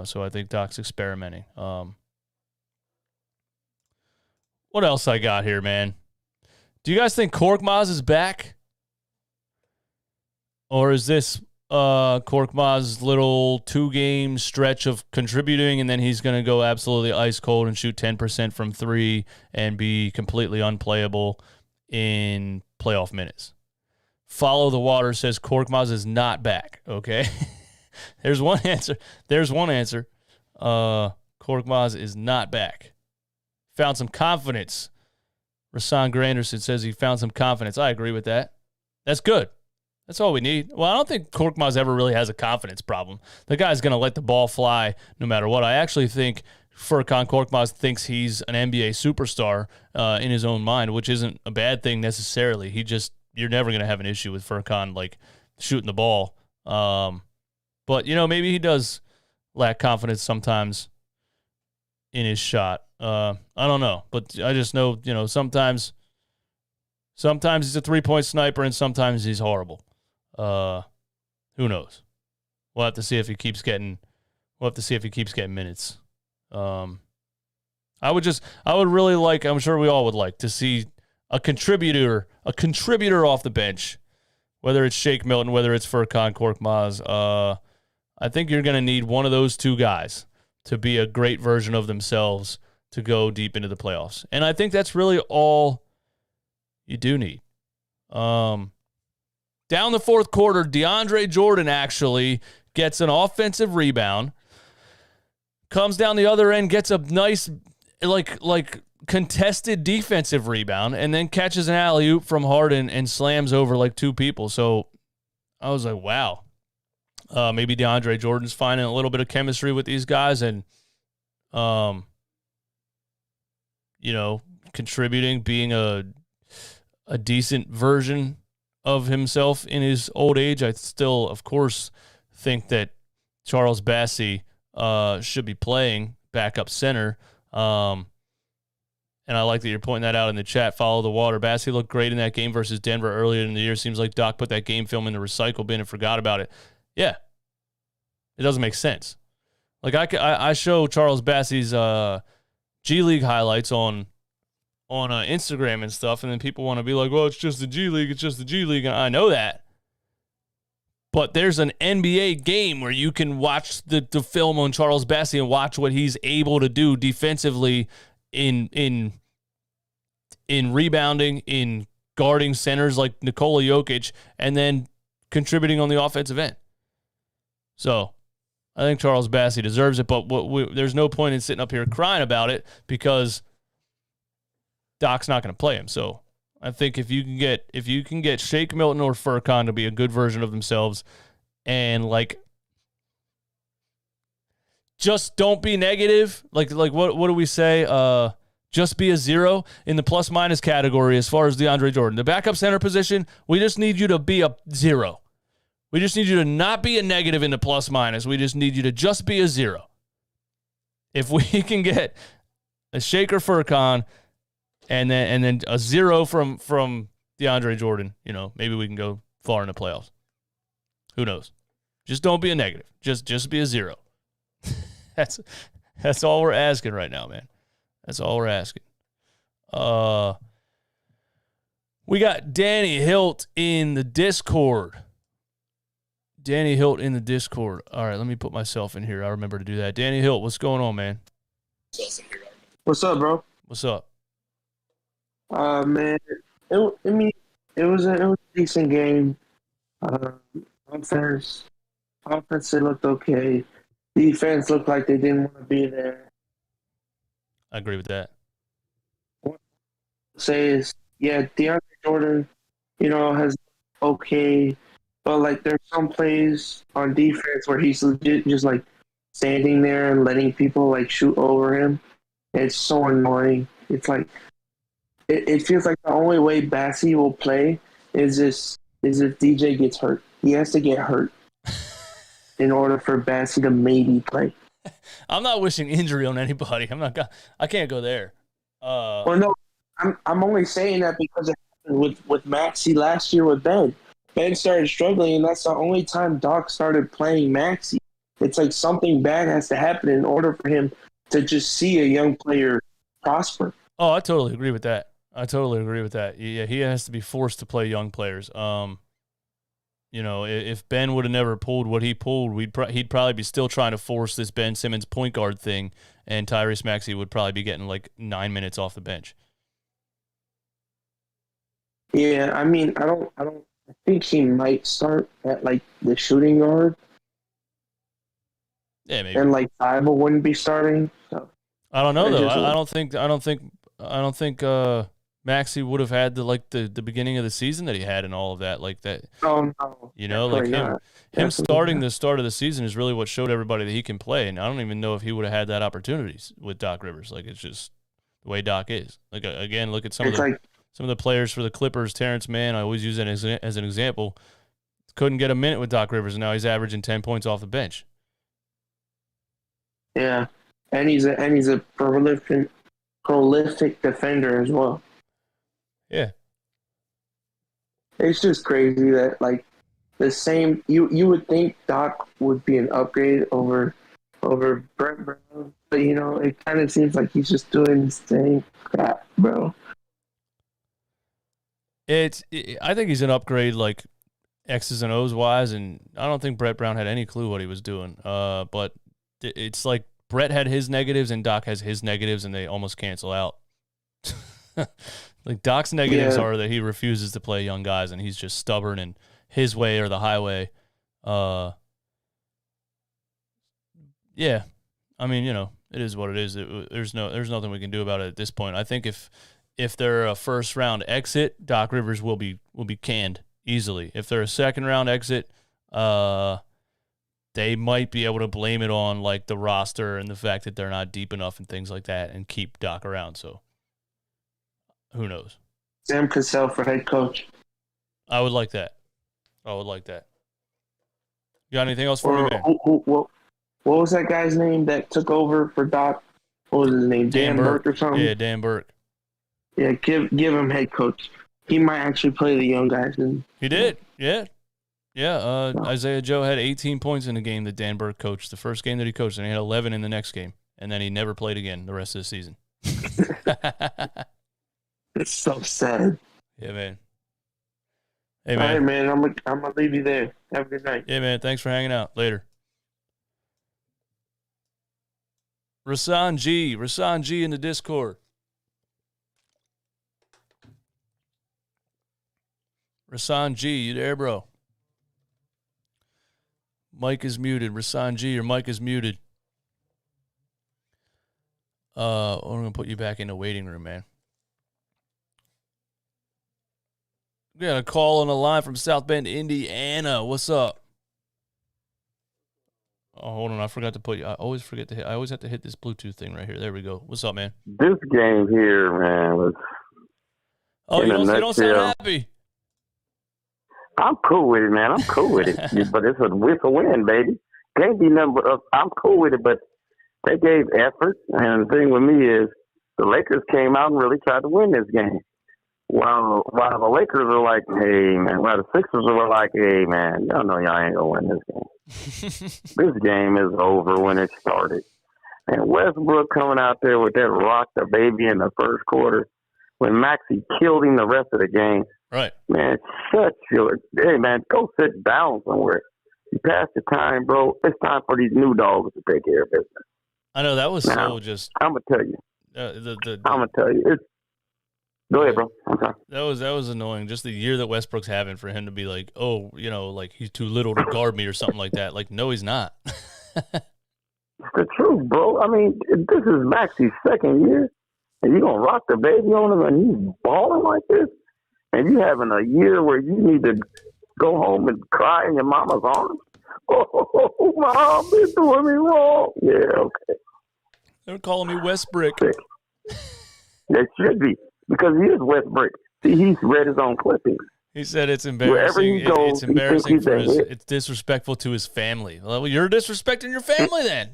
So I think Doc's experimenting. What else I got here, man? Do you guys think Korkmaz is back? Or is this Korkmaz's little 2-game stretch of contributing, and then he's going to go absolutely ice cold and shoot 10% from 3 and be completely unplayable in playoff minutes? Follow the Water says Korkmaz is not back. Okay. There's one answer. Korkmaz is not back. Found some confidence. Rasan Granderson says he found some confidence. I agree with that. That's good. That's all we need. Well, I don't think Korkmaz ever really has a confidence problem. The guy's going to let the ball fly no matter what. I actually think Furkan Korkmaz thinks he's an NBA superstar in his own mind, which isn't a bad thing necessarily. You're never going to have an issue with Furkan like shooting the ball. But, maybe he does lack confidence sometimes in his shot. I don't know. But I just know, sometimes he's a three-point sniper and sometimes he's horrible. Who knows? We'll have to see if he keeps getting minutes. I would really like, I'm sure we all would like to see a contributor off the bench, whether it's Shake Milton, whether it's Furkan Korkmaz. I think you're going to need one of those two guys to be a great version of themselves to go deep into the playoffs. And I think that's really all you do need. Down the fourth quarter, DeAndre Jordan actually gets an offensive rebound, comes down the other end, gets a nice like contested defensive rebound, and then catches an alley-oop from Harden and slams over like two people. So I was like, wow. Maybe DeAndre Jordan's finding a little bit of chemistry with these guys and, contributing, being a decent version of himself in his old age. I still, of course, think that Charles Bassey should be playing backup center. And I like that you're pointing that out in the chat. Follow the Water. Bassey looked great in that game versus Denver earlier in the year. Seems like Doc put that game film in the recycle bin and forgot about it. Yeah. It doesn't make sense. Like I show Charles Bassey's G League highlights on Instagram and stuff, and then people want to be like, well, it's just the G League. And I know that. But there's an NBA game where you can watch the film on Charles Bassey and watch what he's able to do defensively in rebounding, in guarding centers like Nikola Jokic, and then contributing on the offensive end. So I think Charles Bassey deserves it, but there's no point in sitting up here crying about it because Doc's not going to play him. So I think if you can get Shake Milton or Furkan to be a good version of themselves, and like just don't be negative. Like what do we say? Just be a 0 in the plus minus category as far as DeAndre Jordan. The backup center position, we just need you to be a 0. We just need you to not be a negative in the plus minus. We just need you to just be a 0. If we can get a Shaker Furkan and then a 0 from DeAndre Jordan, maybe we can go far in the playoffs. Who knows? Just don't be a negative. Just be a 0. That's all we're asking right now, man. That's all we're asking. We got Danny Hilt in the Discord. All right, let me put myself in here. I remember to do that. Danny Hilt, what's going on, man? What's up, bro? What's up? Man, it was a decent game. Offense, it looked okay. Defense looked like they didn't want to be there. I agree with that. What I say is, yeah, DeAndre Jordan, has okay. But, like, there's some plays on defense where he's legit just, like, standing there and letting people, like, shoot over him. It's so annoying. It's like, it feels like the only way Bassey will play is if DJ gets hurt. He has to get hurt in order for Bassey to maybe play. I'm not wishing injury on anybody. I can't go there. Well, no, I'm only saying that because it happened with Maxey last year with Ben. Ben started struggling, and that's the only time Doc started playing Maxey. It's like something bad has to happen in order for him to just see a young player prosper. Oh, I totally agree with that. Yeah, he has to be forced to play young players. If Ben would have never pulled what he pulled, he'd probably be still trying to force this Ben Simmons point guard thing, and Tyrese Maxey would probably be getting like 9 minutes off the bench. Yeah, I mean, I think he might start at like the shooting guard. Yeah, maybe. And like Thibault wouldn't be starting. So. I don't know though. I don't think Maxey would have had the beginning of the season that he had and all of that like that. Oh no. Him starting the start of the season is really what showed everybody that he can play, and I don't even know if he would have had that opportunities with Doc Rivers. Like, it's just the way Doc is. Like, again, look at some of the players for the Clippers. Terrence Mann, I always use that as an example. Couldn't get a minute with Doc Rivers, and now he's averaging 10 points off the bench. Yeah, and he's a prolific defender as well. Yeah, it's just crazy that like the same. You would think Doc would be an upgrade over Brett Brown, but it kind of seems like he's just doing the same crap, bro. I think he's an upgrade like X's and O's wise, and I don't think Brett Brown had any clue what he was doing. But it's like Brett had his negatives and Doc has his negatives, and they almost cancel out. Like, Doc's negatives are that he refuses to play young guys, and he's just stubborn and his way or the highway. Yeah, I mean, it is what it is. There's nothing we can do about it at this point. I think if they're a first round exit, Doc Rivers will be canned easily. If they're a second round exit, they might be able to blame it on like the roster and the fact that they're not deep enough and things like that, and keep Doc around. So who knows? Sam Cassell for head coach. I would like that. You got anything else for me, man? What was that guy's name that took over for Doc? What was his name? Dan Burke or something? Yeah, Dan Burke. Yeah, give him head coach. He might actually play the young guys. He did, yeah. Yeah, Isaiah Joe had 18 points in the game that Dan Burke coached, the first game that he coached, and he had 11 in the next game, and then he never played again the rest of the season. It's so sad. Yeah, man. Hey, man. All right, man. I'm gonna leave you there. Have a good night. Yeah, man. Thanks for hanging out. Later. Rasan G in the Discord. Rasan G, you there, bro? Mike is muted. Rasan G, your mic is muted. I'm going to put you back in the waiting room, man. We got a call on the line from South Bend, Indiana. What's up? Oh, hold on. I forgot to put you. I always have to hit this Bluetooth thing right here. There we go. What's up, man? This game here, man, was. Oh, you don't sound happy. I'm cool with it, man. I'm cool with it. But it's a win, baby. Can't be nothing but I'm cool with it, but they gave effort. And the thing with me is the Lakers came out and really tried to win this game. While the Lakers are like, hey, man. While the Sixers were like, hey, man, y'all know y'all ain't going to win this game. This game is over when it started. And Westbrook coming out there with that rock the baby in the first quarter when Maxey killed him the rest of the game. Right. Man, hey, man, go sit down somewhere. You passed the time, bro. It's time for these new dogs to take care of business. I know that was now, so just. I'm gonna tell you. I'm gonna tell you. Go ahead, bro. I'm sorry. That was annoying. Just the year that Westbrook's having for him to be like, oh, like he's too little to guard me or something like that. Like, no, he's not. It's the truth, bro. I mean, this is Maxey's second year, and you gonna rock the baby on him, and he's balling like this, and you having a year where you need to go home and cry in your mama's arms. Oh, mom, they're doing me wrong. Yeah, okay. They're calling me Westbrook. They should be. because he is Westbrook. See, he's read his own clippings. He said it's Wherever embarrassing. he goes, It's embarrassing he thinks it's disrespectful to his family. Well, you're disrespecting your family then.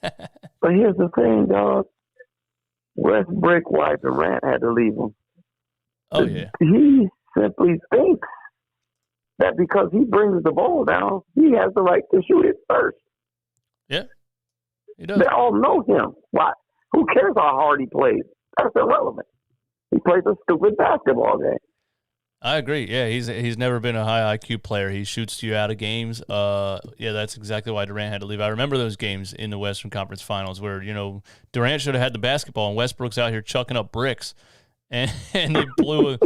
But here's the thing, dog. Westbrook, why Durant had to leave him. Oh, yeah. He simply thinks that because he brings the ball down, he has the right to shoot it first. Yeah, he does. They all know him. Why? Who cares how hard he plays? That's irrelevant. He plays a stupid basketball game. I agree. Yeah, he's never been a high IQ player. He shoots you out of games. Yeah, that's exactly why Durant had to leave. I remember those games in the Western Conference Finals where, Durant should have had the basketball and Westbrook's out here chucking up bricks, and they blew a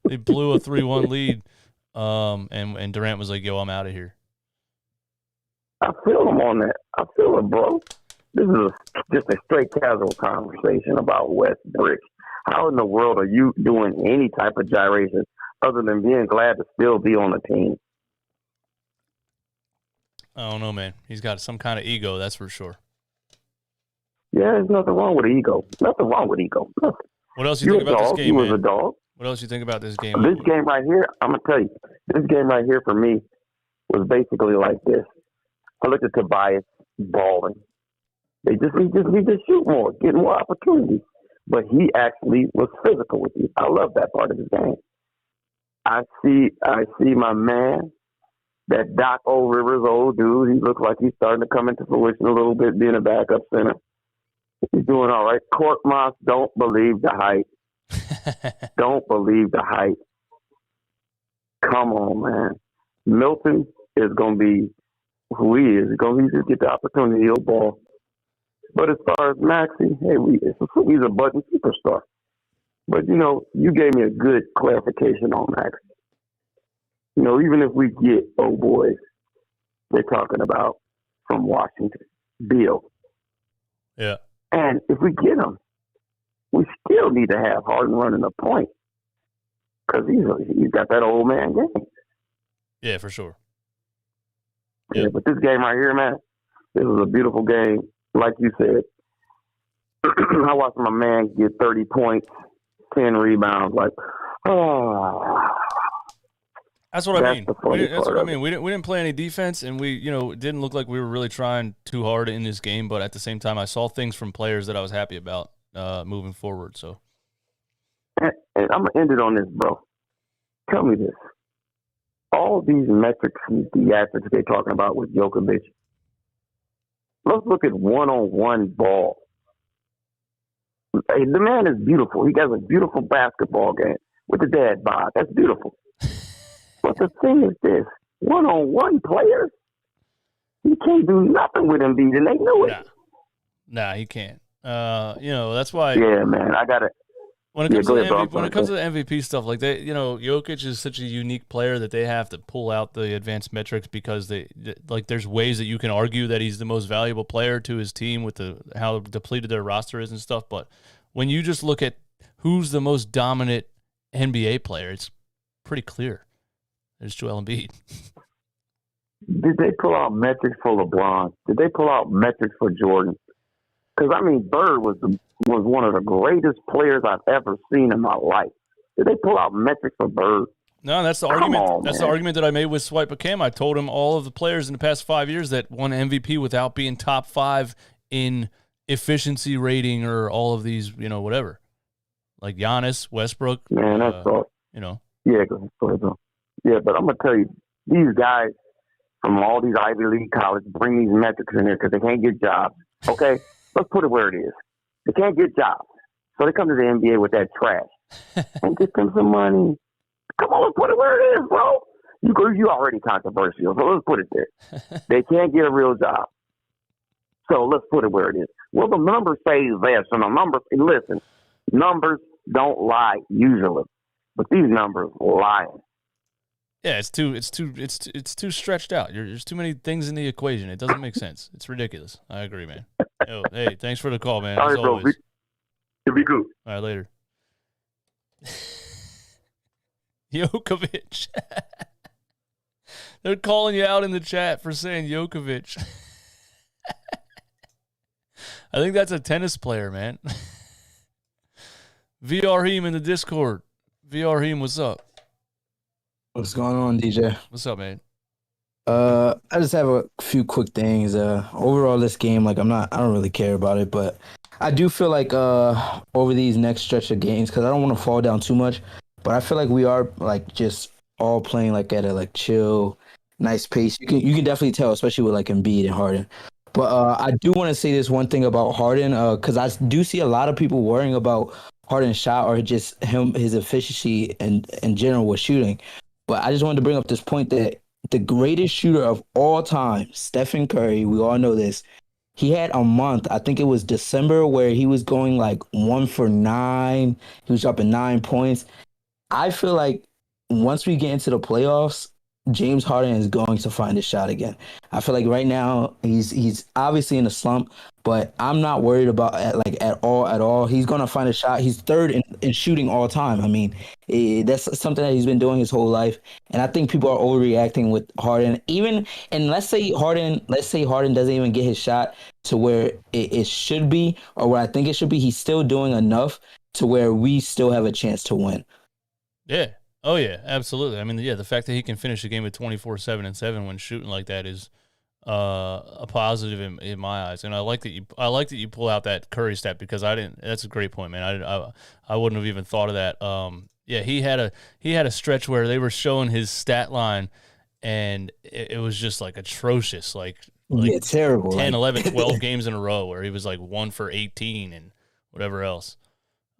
3-1 lead. And Durant was like, "Yo, I'm out of here." I feel him on that. I feel it, bro. This is just a straight casual conversation about Westbrook. How in the world are you doing any type of gyration other than being glad to still be on the team? I don't know, man. He's got some kind of ego, that's for sure. Yeah, there's nothing wrong with ego. Nothing wrong with ego. Nothing. What else you think about this game, He man? was a dog. What else you think about this game? This game right here, I'm going to tell you, this game right here for me was basically like this. I looked at Tobias balling. He just shoot more, get more opportunities. But he actually was physical with you. I love that part of his game. I see my man, that Doc O. Rivers old dude. He looks like he's starting to come into fruition a little bit, being a backup center. He's doing all right. Court Moss, don't believe the hype. Don't believe the hype. Come on, man. Milton is going to be who he is. He's going to get the opportunity to ball. But as far as Maxey, hey, he's a budding superstar. But, you gave me a good clarification on Maxey. Even if we get old boys, they're talking about from Washington, Bill. Yeah. And if we get him, we still need to have Harden running the point because he's got that old man game. Yeah, for sure. Yeah, but this game right here, man, this was a beautiful game. Like you said, I watched my man get 30 points, 10 rebounds. Like, that's what I mean. That's what I mean. It. We didn't play any defense, and we, it didn't look like we were really trying too hard in this game. But at the same time, I saw things from players that I was happy about moving forward. So, and I'm gonna end it on this, bro. Tell me this: all these metrics and theatrics they're talking about with Djokovic. Let's look at one-on-one ball. Hey, the man is beautiful. He has a beautiful basketball game with the dad bod. That's beautiful. But the thing is this, one-on-one players, he can't do nothing with Embiid, and they know it. Nah, he can't. That's why. Yeah, man, I got it. When it comes to the MVP stuff, like Jokic is such a unique player that they have to pull out the advanced metrics because there's ways that you can argue that he's the most valuable player to his team with how depleted their roster is and stuff. But when you just look at who's the most dominant NBA player, it's pretty clear. There's Joel Embiid. Did they pull out metrics for LeBron? Did they pull out metrics for Jordan? Because, Bird was one of the greatest players I've ever seen in my life. Did they pull out metrics for Bird? No, that's the argument. That's the argument that I made with Swipe Cam. I told him all of the players in the past 5 years that won MVP without being top 5 in efficiency rating or all of these, whatever. Like Giannis, Westbrook. Man, that's all. Yeah, go ahead. Yeah, but I'm going to tell you, these guys from all these Ivy League colleges bring these metrics in here because they can't get jobs. Okay? Let's put it where it is. They can't get jobs. So they come to the NBA with that trash and get them some money. Come on, let's put it where it is, bro. You already controversial, so let's put it there. They can't get a real job. So let's put it where it is. Well, the numbers say this, and the numbers, listen, numbers don't lie usually, but these numbers lying. Yeah, it's too stretched out. There's too many things in the equation. It doesn't make sense. It's ridiculous. I agree, man. Hey, thanks for the call, man. All right, as bro. always. It'll be good. All right, later. Jokovic. They're calling you out in the chat for saying Jokovic. I think that's a tennis player, man. VR Heem in the Discord. VR Heem, what's up? What's going on, DJ? What's up, man? I just have a few quick things. Overall, this game, I don't really care about it, but I do feel like over these next stretch of games, because I don't want to fall down too much, but I feel like we are just all playing at a chill, nice pace. You can definitely tell, especially with Embiid and Harden. But I do want to say this one thing about Harden, because I do see a lot of people worrying about Harden's shot or just his efficiency and in general with shooting. But I just wanted to bring up this point that the greatest shooter of all time, Stephen Curry, we all know this. He had a month, I think it was December, where he was going 1 for 9. He was dropping 9 points. I feel like once we get into the playoffs, James Harden is going to find his shot again. I feel like right now he's obviously in a slump, but I'm not worried about at all. He's going to find a shot. He's third in shooting all time. I mean, that's something that he's been doing his whole life. And I think people are overreacting with Harden. Let's say Harden doesn't even get his shot to where it should be or where I think it should be. He's still doing enough to where we still have a chance to win. Yeah. Oh, yeah, absolutely. I mean, yeah, the fact that he can finish a game at 24, 7, and 7 when shooting like that is a positive in my eyes. And I like that you pull out that Curry stat because I didn't. That's a great point, man. I wouldn't have even thought of that. Yeah, he had a stretch where they were showing his stat line, and it was just atrocious. Yeah, terrible. 10, 11, 12 games in a row where he was 1 for 18 and whatever else.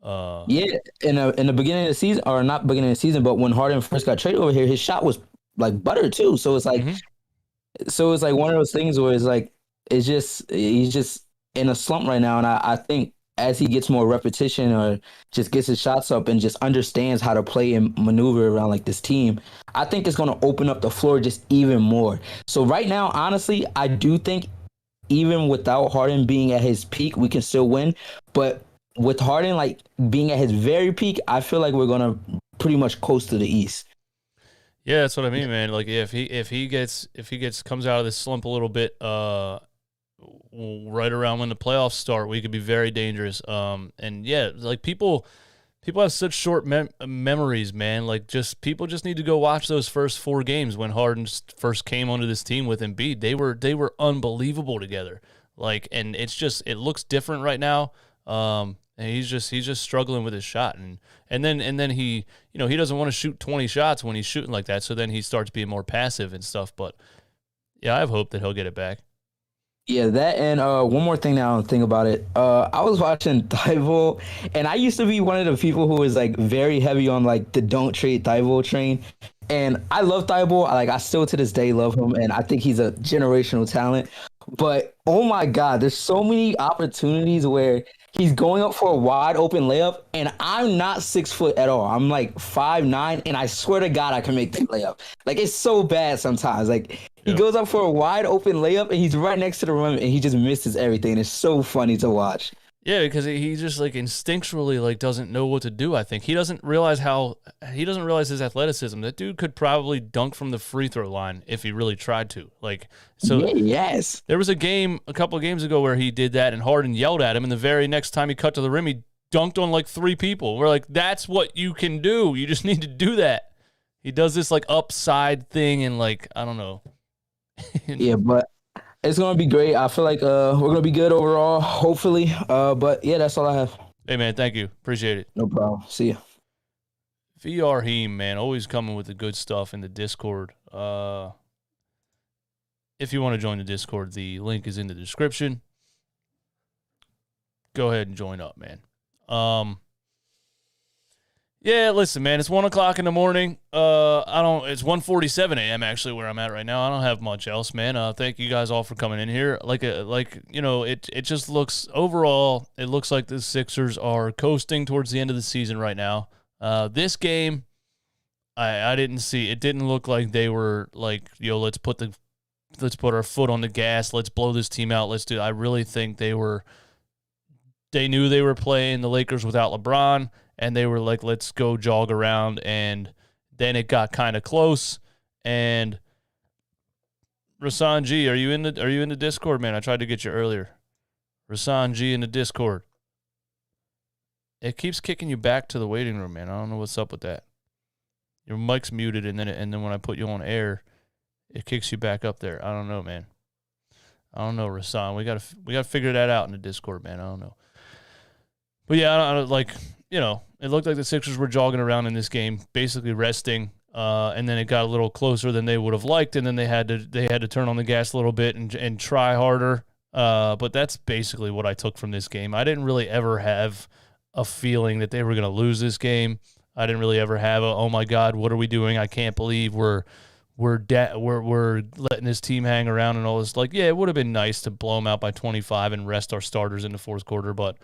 Yeah, in the beginning of the season, or not beginning of the season, but when Harden first got traded over here, his shot was butter too. So it's one of those things where he's just in a slump right now, and I think as he gets more repetition or just gets his shots up and just understands how to play and maneuver around this team, I think it's going to open up the floor just even more. So right now, honestly, I do think even without Harden being at his peak, we can still win, but with Harden being at his very peak, I feel like we're gonna pretty much coast to the East. Yeah, that's what I mean, man. If he comes out of this slump a little bit, right around when the playoffs start, we could be very dangerous. And yeah, people have such short memories, man. People just need to go watch those first 4 games when Harden first came onto this team with Embiid. They were unbelievable together. And it looks different right now. And he's just struggling with his shot, and then he he doesn't want to shoot 20 shots when he's shooting like that, so then he starts being more passive and stuff. But yeah, I have hope that he'll get it back. Yeah, that and one more thing now, think about it. I was watching Thibault, and I used to be one of the people who was very heavy on the don't trade Thibault train. And I love Thibault. I still to this day love him, and I think he's a generational talent. But oh my God, there's so many opportunities where he's going up for a wide open layup, and I'm not 6 foot at all. I'm 5'9", and I swear to God I can make that layup. It's so bad sometimes. He goes up for a wide open layup, and he's right next to the rim, and he just misses everything. It's so funny to watch. Yeah, because he just instinctually doesn't know what to do. I think he doesn't realize his athleticism. That dude could probably dunk from the free throw line if he really tried to. Yes. There was a couple of games ago where he did that, and Harden yelled at him, and the very next time he cut to the rim, he dunked on 3 people. We're that's what you can do. You just need to do that. He does this upside thing, and I don't know. Yeah, but it's going to be great. I feel like we're going to be good overall, hopefully. But, yeah, that's all I have. Hey, man, thank you. Appreciate it. No problem. See ya. VR Heem, man, always coming with the good stuff in the Discord. If you want to join the Discord, the link is in the description. Go ahead and join up, man. Yeah, listen, man, it's 1 o'clock in the morning. It's 1:47 a.m. actually where I'm at right now. I don't have much else, man. Thank you guys all for coming in here. It just looks overall, it looks like the Sixers are coasting towards the end of the season right now. This game, I didn't see. It didn't look like they were let's put our foot on the gas. Let's blow this team out. I really think they knew they were playing the Lakers without LeBron. And they were let's go jog around, and then it got kind of close. And Rasan G, are you in the Discord, man? I tried to get you earlier. Rasan G in the Discord. It keeps kicking you back to the waiting room, man. I don't know what's up with that. Your mic's muted, and then when I put you on air, it kicks you back up there. I don't know, man. I don't know, Rasan. We gotta figure that out in the Discord, man. I don't know. But yeah, I like, you know, it looked like the Sixers were jogging around in this game, basically resting. And then it got a little closer than they would have liked, and then they had to turn on the gas a little bit and try harder. But that's basically what I took from this game. I didn't really ever have a feeling that they were going to lose this game. I didn't really ever have oh my God, what are we doing? I can't believe we're letting this team hang around and all this. Like, yeah, it would have been nice to blow them out by 25 and rest our starters in the fourth quarter, but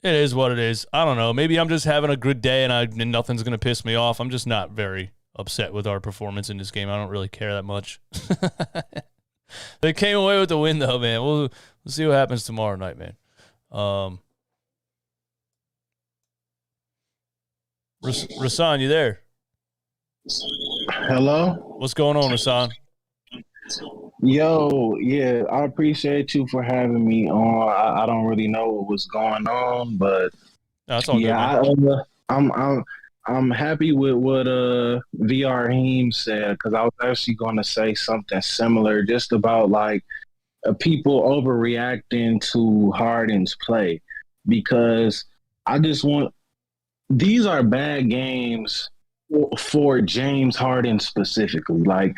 it is what it is. I don't know. Maybe I'm just having a good day and nothing's going to piss me off. I'm just not very upset with our performance in this game. I don't really care that much. They came away with the win, though, man. We'll see what happens tomorrow night, man. Rasan, you there? Hello? What's going on, Rasan? Yo, yeah, I appreciate you for having me on. I don't really know what was going on, but No, it's all yeah, good, man. I'm happy with what VR Heem said, because I was actually going to say something similar, just about like people overreacting to Harden's play, because I just want these are bad games for James Harden specifically, like.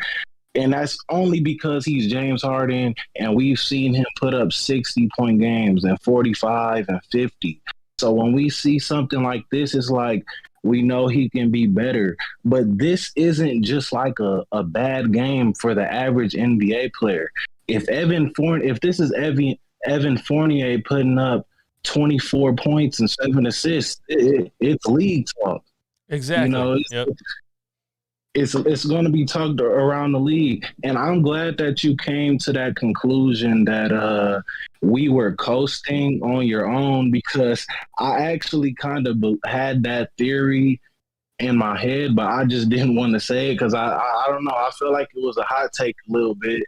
And that's only because he's James Harden, and we've seen him put up 60-point games and 45 and 50. So when we see something like this, it's like we know he can be better. But this isn't just like a bad game for the average NBA player. If this is Evan Fournier putting up 24 points and 7 assists, it's league talk. Exactly. You know, it's going to be talked around the league. And I'm glad that you came to that conclusion that we were coasting on your own, because I actually kind of had that theory in my head, but I just didn't want to say it because I don't know. I feel like it was a hot take a little bit,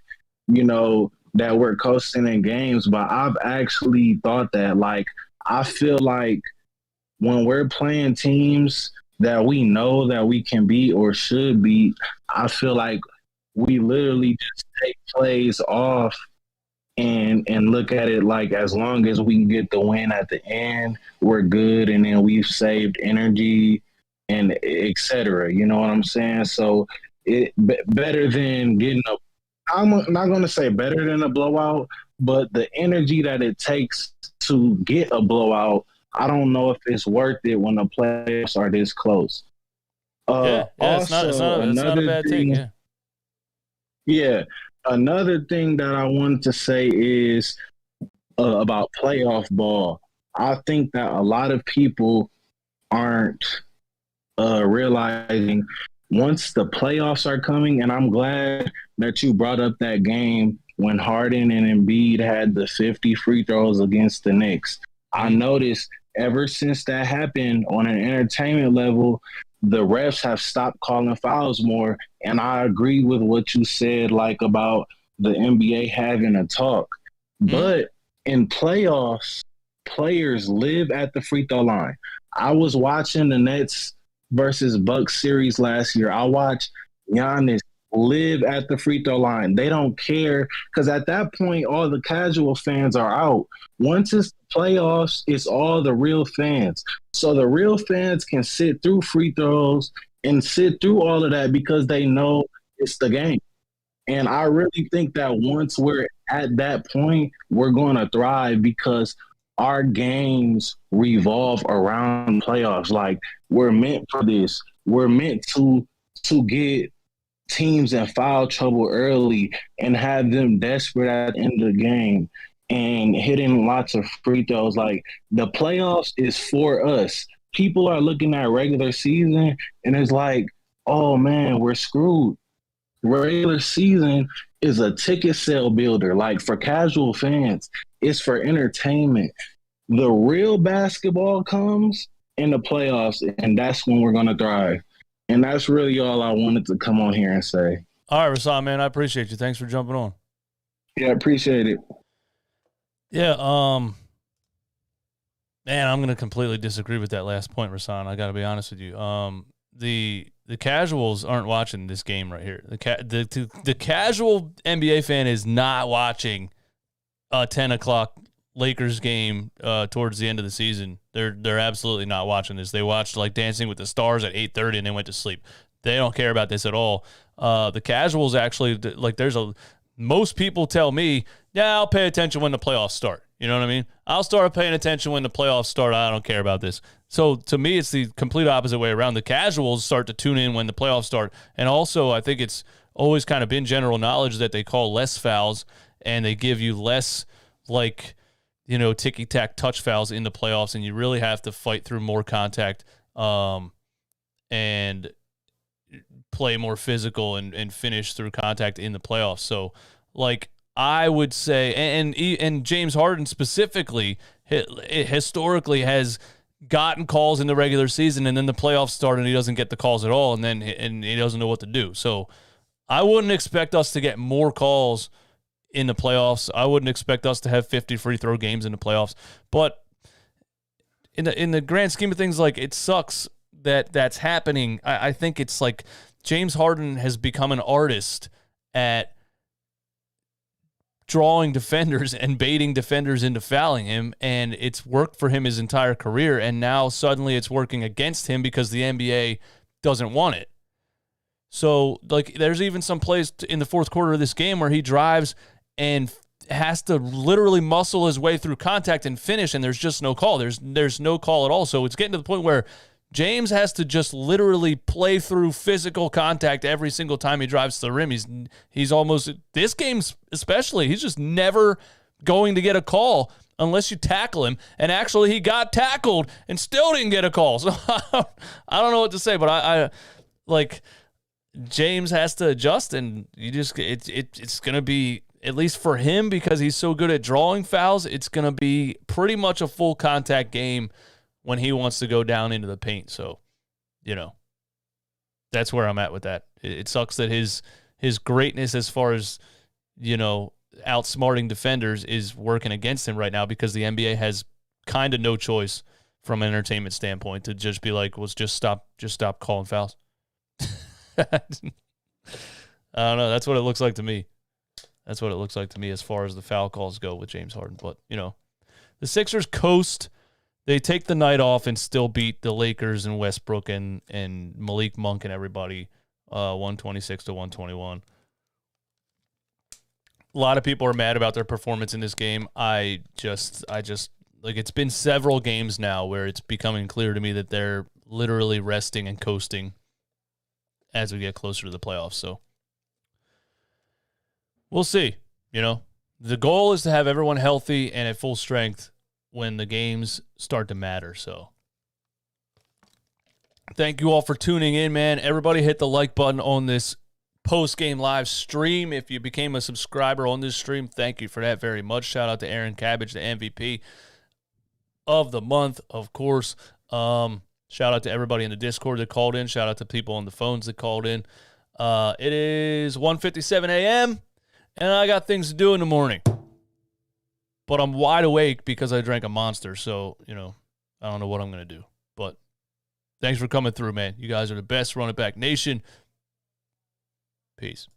you know, that we're coasting in games. But I've actually thought that, like, I feel like when we're playing teams that we know that we can beat or should beat, I feel like we literally just take plays off and look at it like, as long as we can get the win at the end, we're good, and then we've saved energy and et cetera. You know what I'm saying? So it better than getting I'm not going to say better than a blowout, but the energy that it takes to get a blowout, I don't know if it's worth it when the playoffs are this close. It's not a bad thing. Yeah. Yeah. Another thing that I wanted to say is about playoff ball. I think that a lot of people aren't realizing once the playoffs are coming, and I'm glad that you brought up that game when Harden and Embiid had the 50 free throws against the Knicks. I noticed ever since that happened on an entertainment level, the refs have stopped calling fouls more. And I agree with what you said, like about the NBA having a talk. But in playoffs, players live at the free throw line. I was watching the Nets versus Bucks series last year. I watched Giannis live at the free throw line. They don't care, because at that point, all the casual fans are out. Once it's the playoffs, it's all the real fans. So the real fans can sit through free throws and sit through all of that because they know it's the game. And I really think that once we're at that point, we're going to thrive, because our games revolve around playoffs. Like, we're meant for this. We're meant to get teams in foul trouble early and have them desperate at the end of the game and hitting lots of free throws. Like, the playoffs is for us. People are looking at regular season and it's like, oh man, we're screwed. Regular season is a ticket sale builder. Like, for casual fans, it's for entertainment. The real basketball comes in the playoffs, and that's when we're going to thrive. And that's really all I wanted to come on here and say. All right, Rasan, man, I appreciate you. Thanks for jumping on. Yeah, appreciate it. Yeah, Man, I'm going to completely disagree with that last point, Rasan. I got to be honest with you. The casuals aren't watching this game right here. The casual NBA fan is not watching a 10 o'clock Lakers game towards the end of the season. They're absolutely not watching this. They watched like Dancing with the Stars at 8:30 and then went to sleep. They don't care about this at all. The casuals actually, like, most people tell me, yeah, I'll pay attention when the playoffs start. You know what I mean? I'll start paying attention when the playoffs start. I don't care about this. So to me, it's the complete opposite way around. The casuals start to tune in when the playoffs start. And also, I think it's always kind of been general knowledge that they call less fouls and they give you less, like, you know, ticky-tack touch fouls in the playoffs, and you really have to fight through more contact and play more physical and finish through contact in the playoffs. So, like, I would say, and James Harden specifically, historically has gotten calls in the regular season, and then the playoffs start and he doesn't get the calls at all, and he doesn't know what to do. So I wouldn't expect us to get more calls in the playoffs. I wouldn't expect us to have 50 free throw games in the playoffs. But in the grand scheme of things, like, it sucks that that's happening. I think it's like James Harden has become an artist at drawing defenders and baiting defenders into fouling him, and it's worked for him his entire career, and now suddenly it's working against him because the NBA doesn't want it. So, like, there's even some plays in the fourth quarter of this game where he drives and has to literally muscle his way through contact and finish, and there's just no call. There's no call at all. So it's getting to the point where James has to just literally play through physical contact every single time he drives to the rim. He's almost, this game especially, he's just never going to get a call unless you tackle him. And actually, he got tackled and still didn't get a call. So I don't know what to say, but I like, James has to adjust, and you just it's going to be, at least for him, because he's so good at drawing fouls, it's going to be pretty much a full contact game when he wants to go down into the paint. So, you know, that's where I'm at with that. It sucks that his greatness as far as, you know, outsmarting defenders is working against him right now, because the NBA has kind of no choice from an entertainment standpoint to just be like, let's just stop calling fouls. I don't know. That's what it looks like to me. That's what it looks like to me as far as the foul calls go with James Harden. But, you know, the Sixers coast. They take the night off and still beat the Lakers and Westbrook and Malik Monk and everybody 126-121. A lot of people are mad about their performance in this game. I just like, it's been several games now where it's becoming clear to me that they're literally resting and coasting as we get closer to the playoffs. So we'll see. You know, the goal is to have everyone healthy and at full strength when the games start to matter. So thank you all for tuning in, man. Everybody hit the like button on this post-game live stream. If you became a subscriber on this stream, thank you for that very much. Shout out to Aaron Cabbage, the MVP of the month, of course. Shout out to everybody in the Discord that called in. Shout out to people on the phones that called in. It is 1:57 a.m., and I got things to do in the morning. But I'm wide awake because I drank a Monster, so, you know, I don't know what I'm going to do. But thanks for coming through, man. You guys are the best. Run it back, nation. Peace.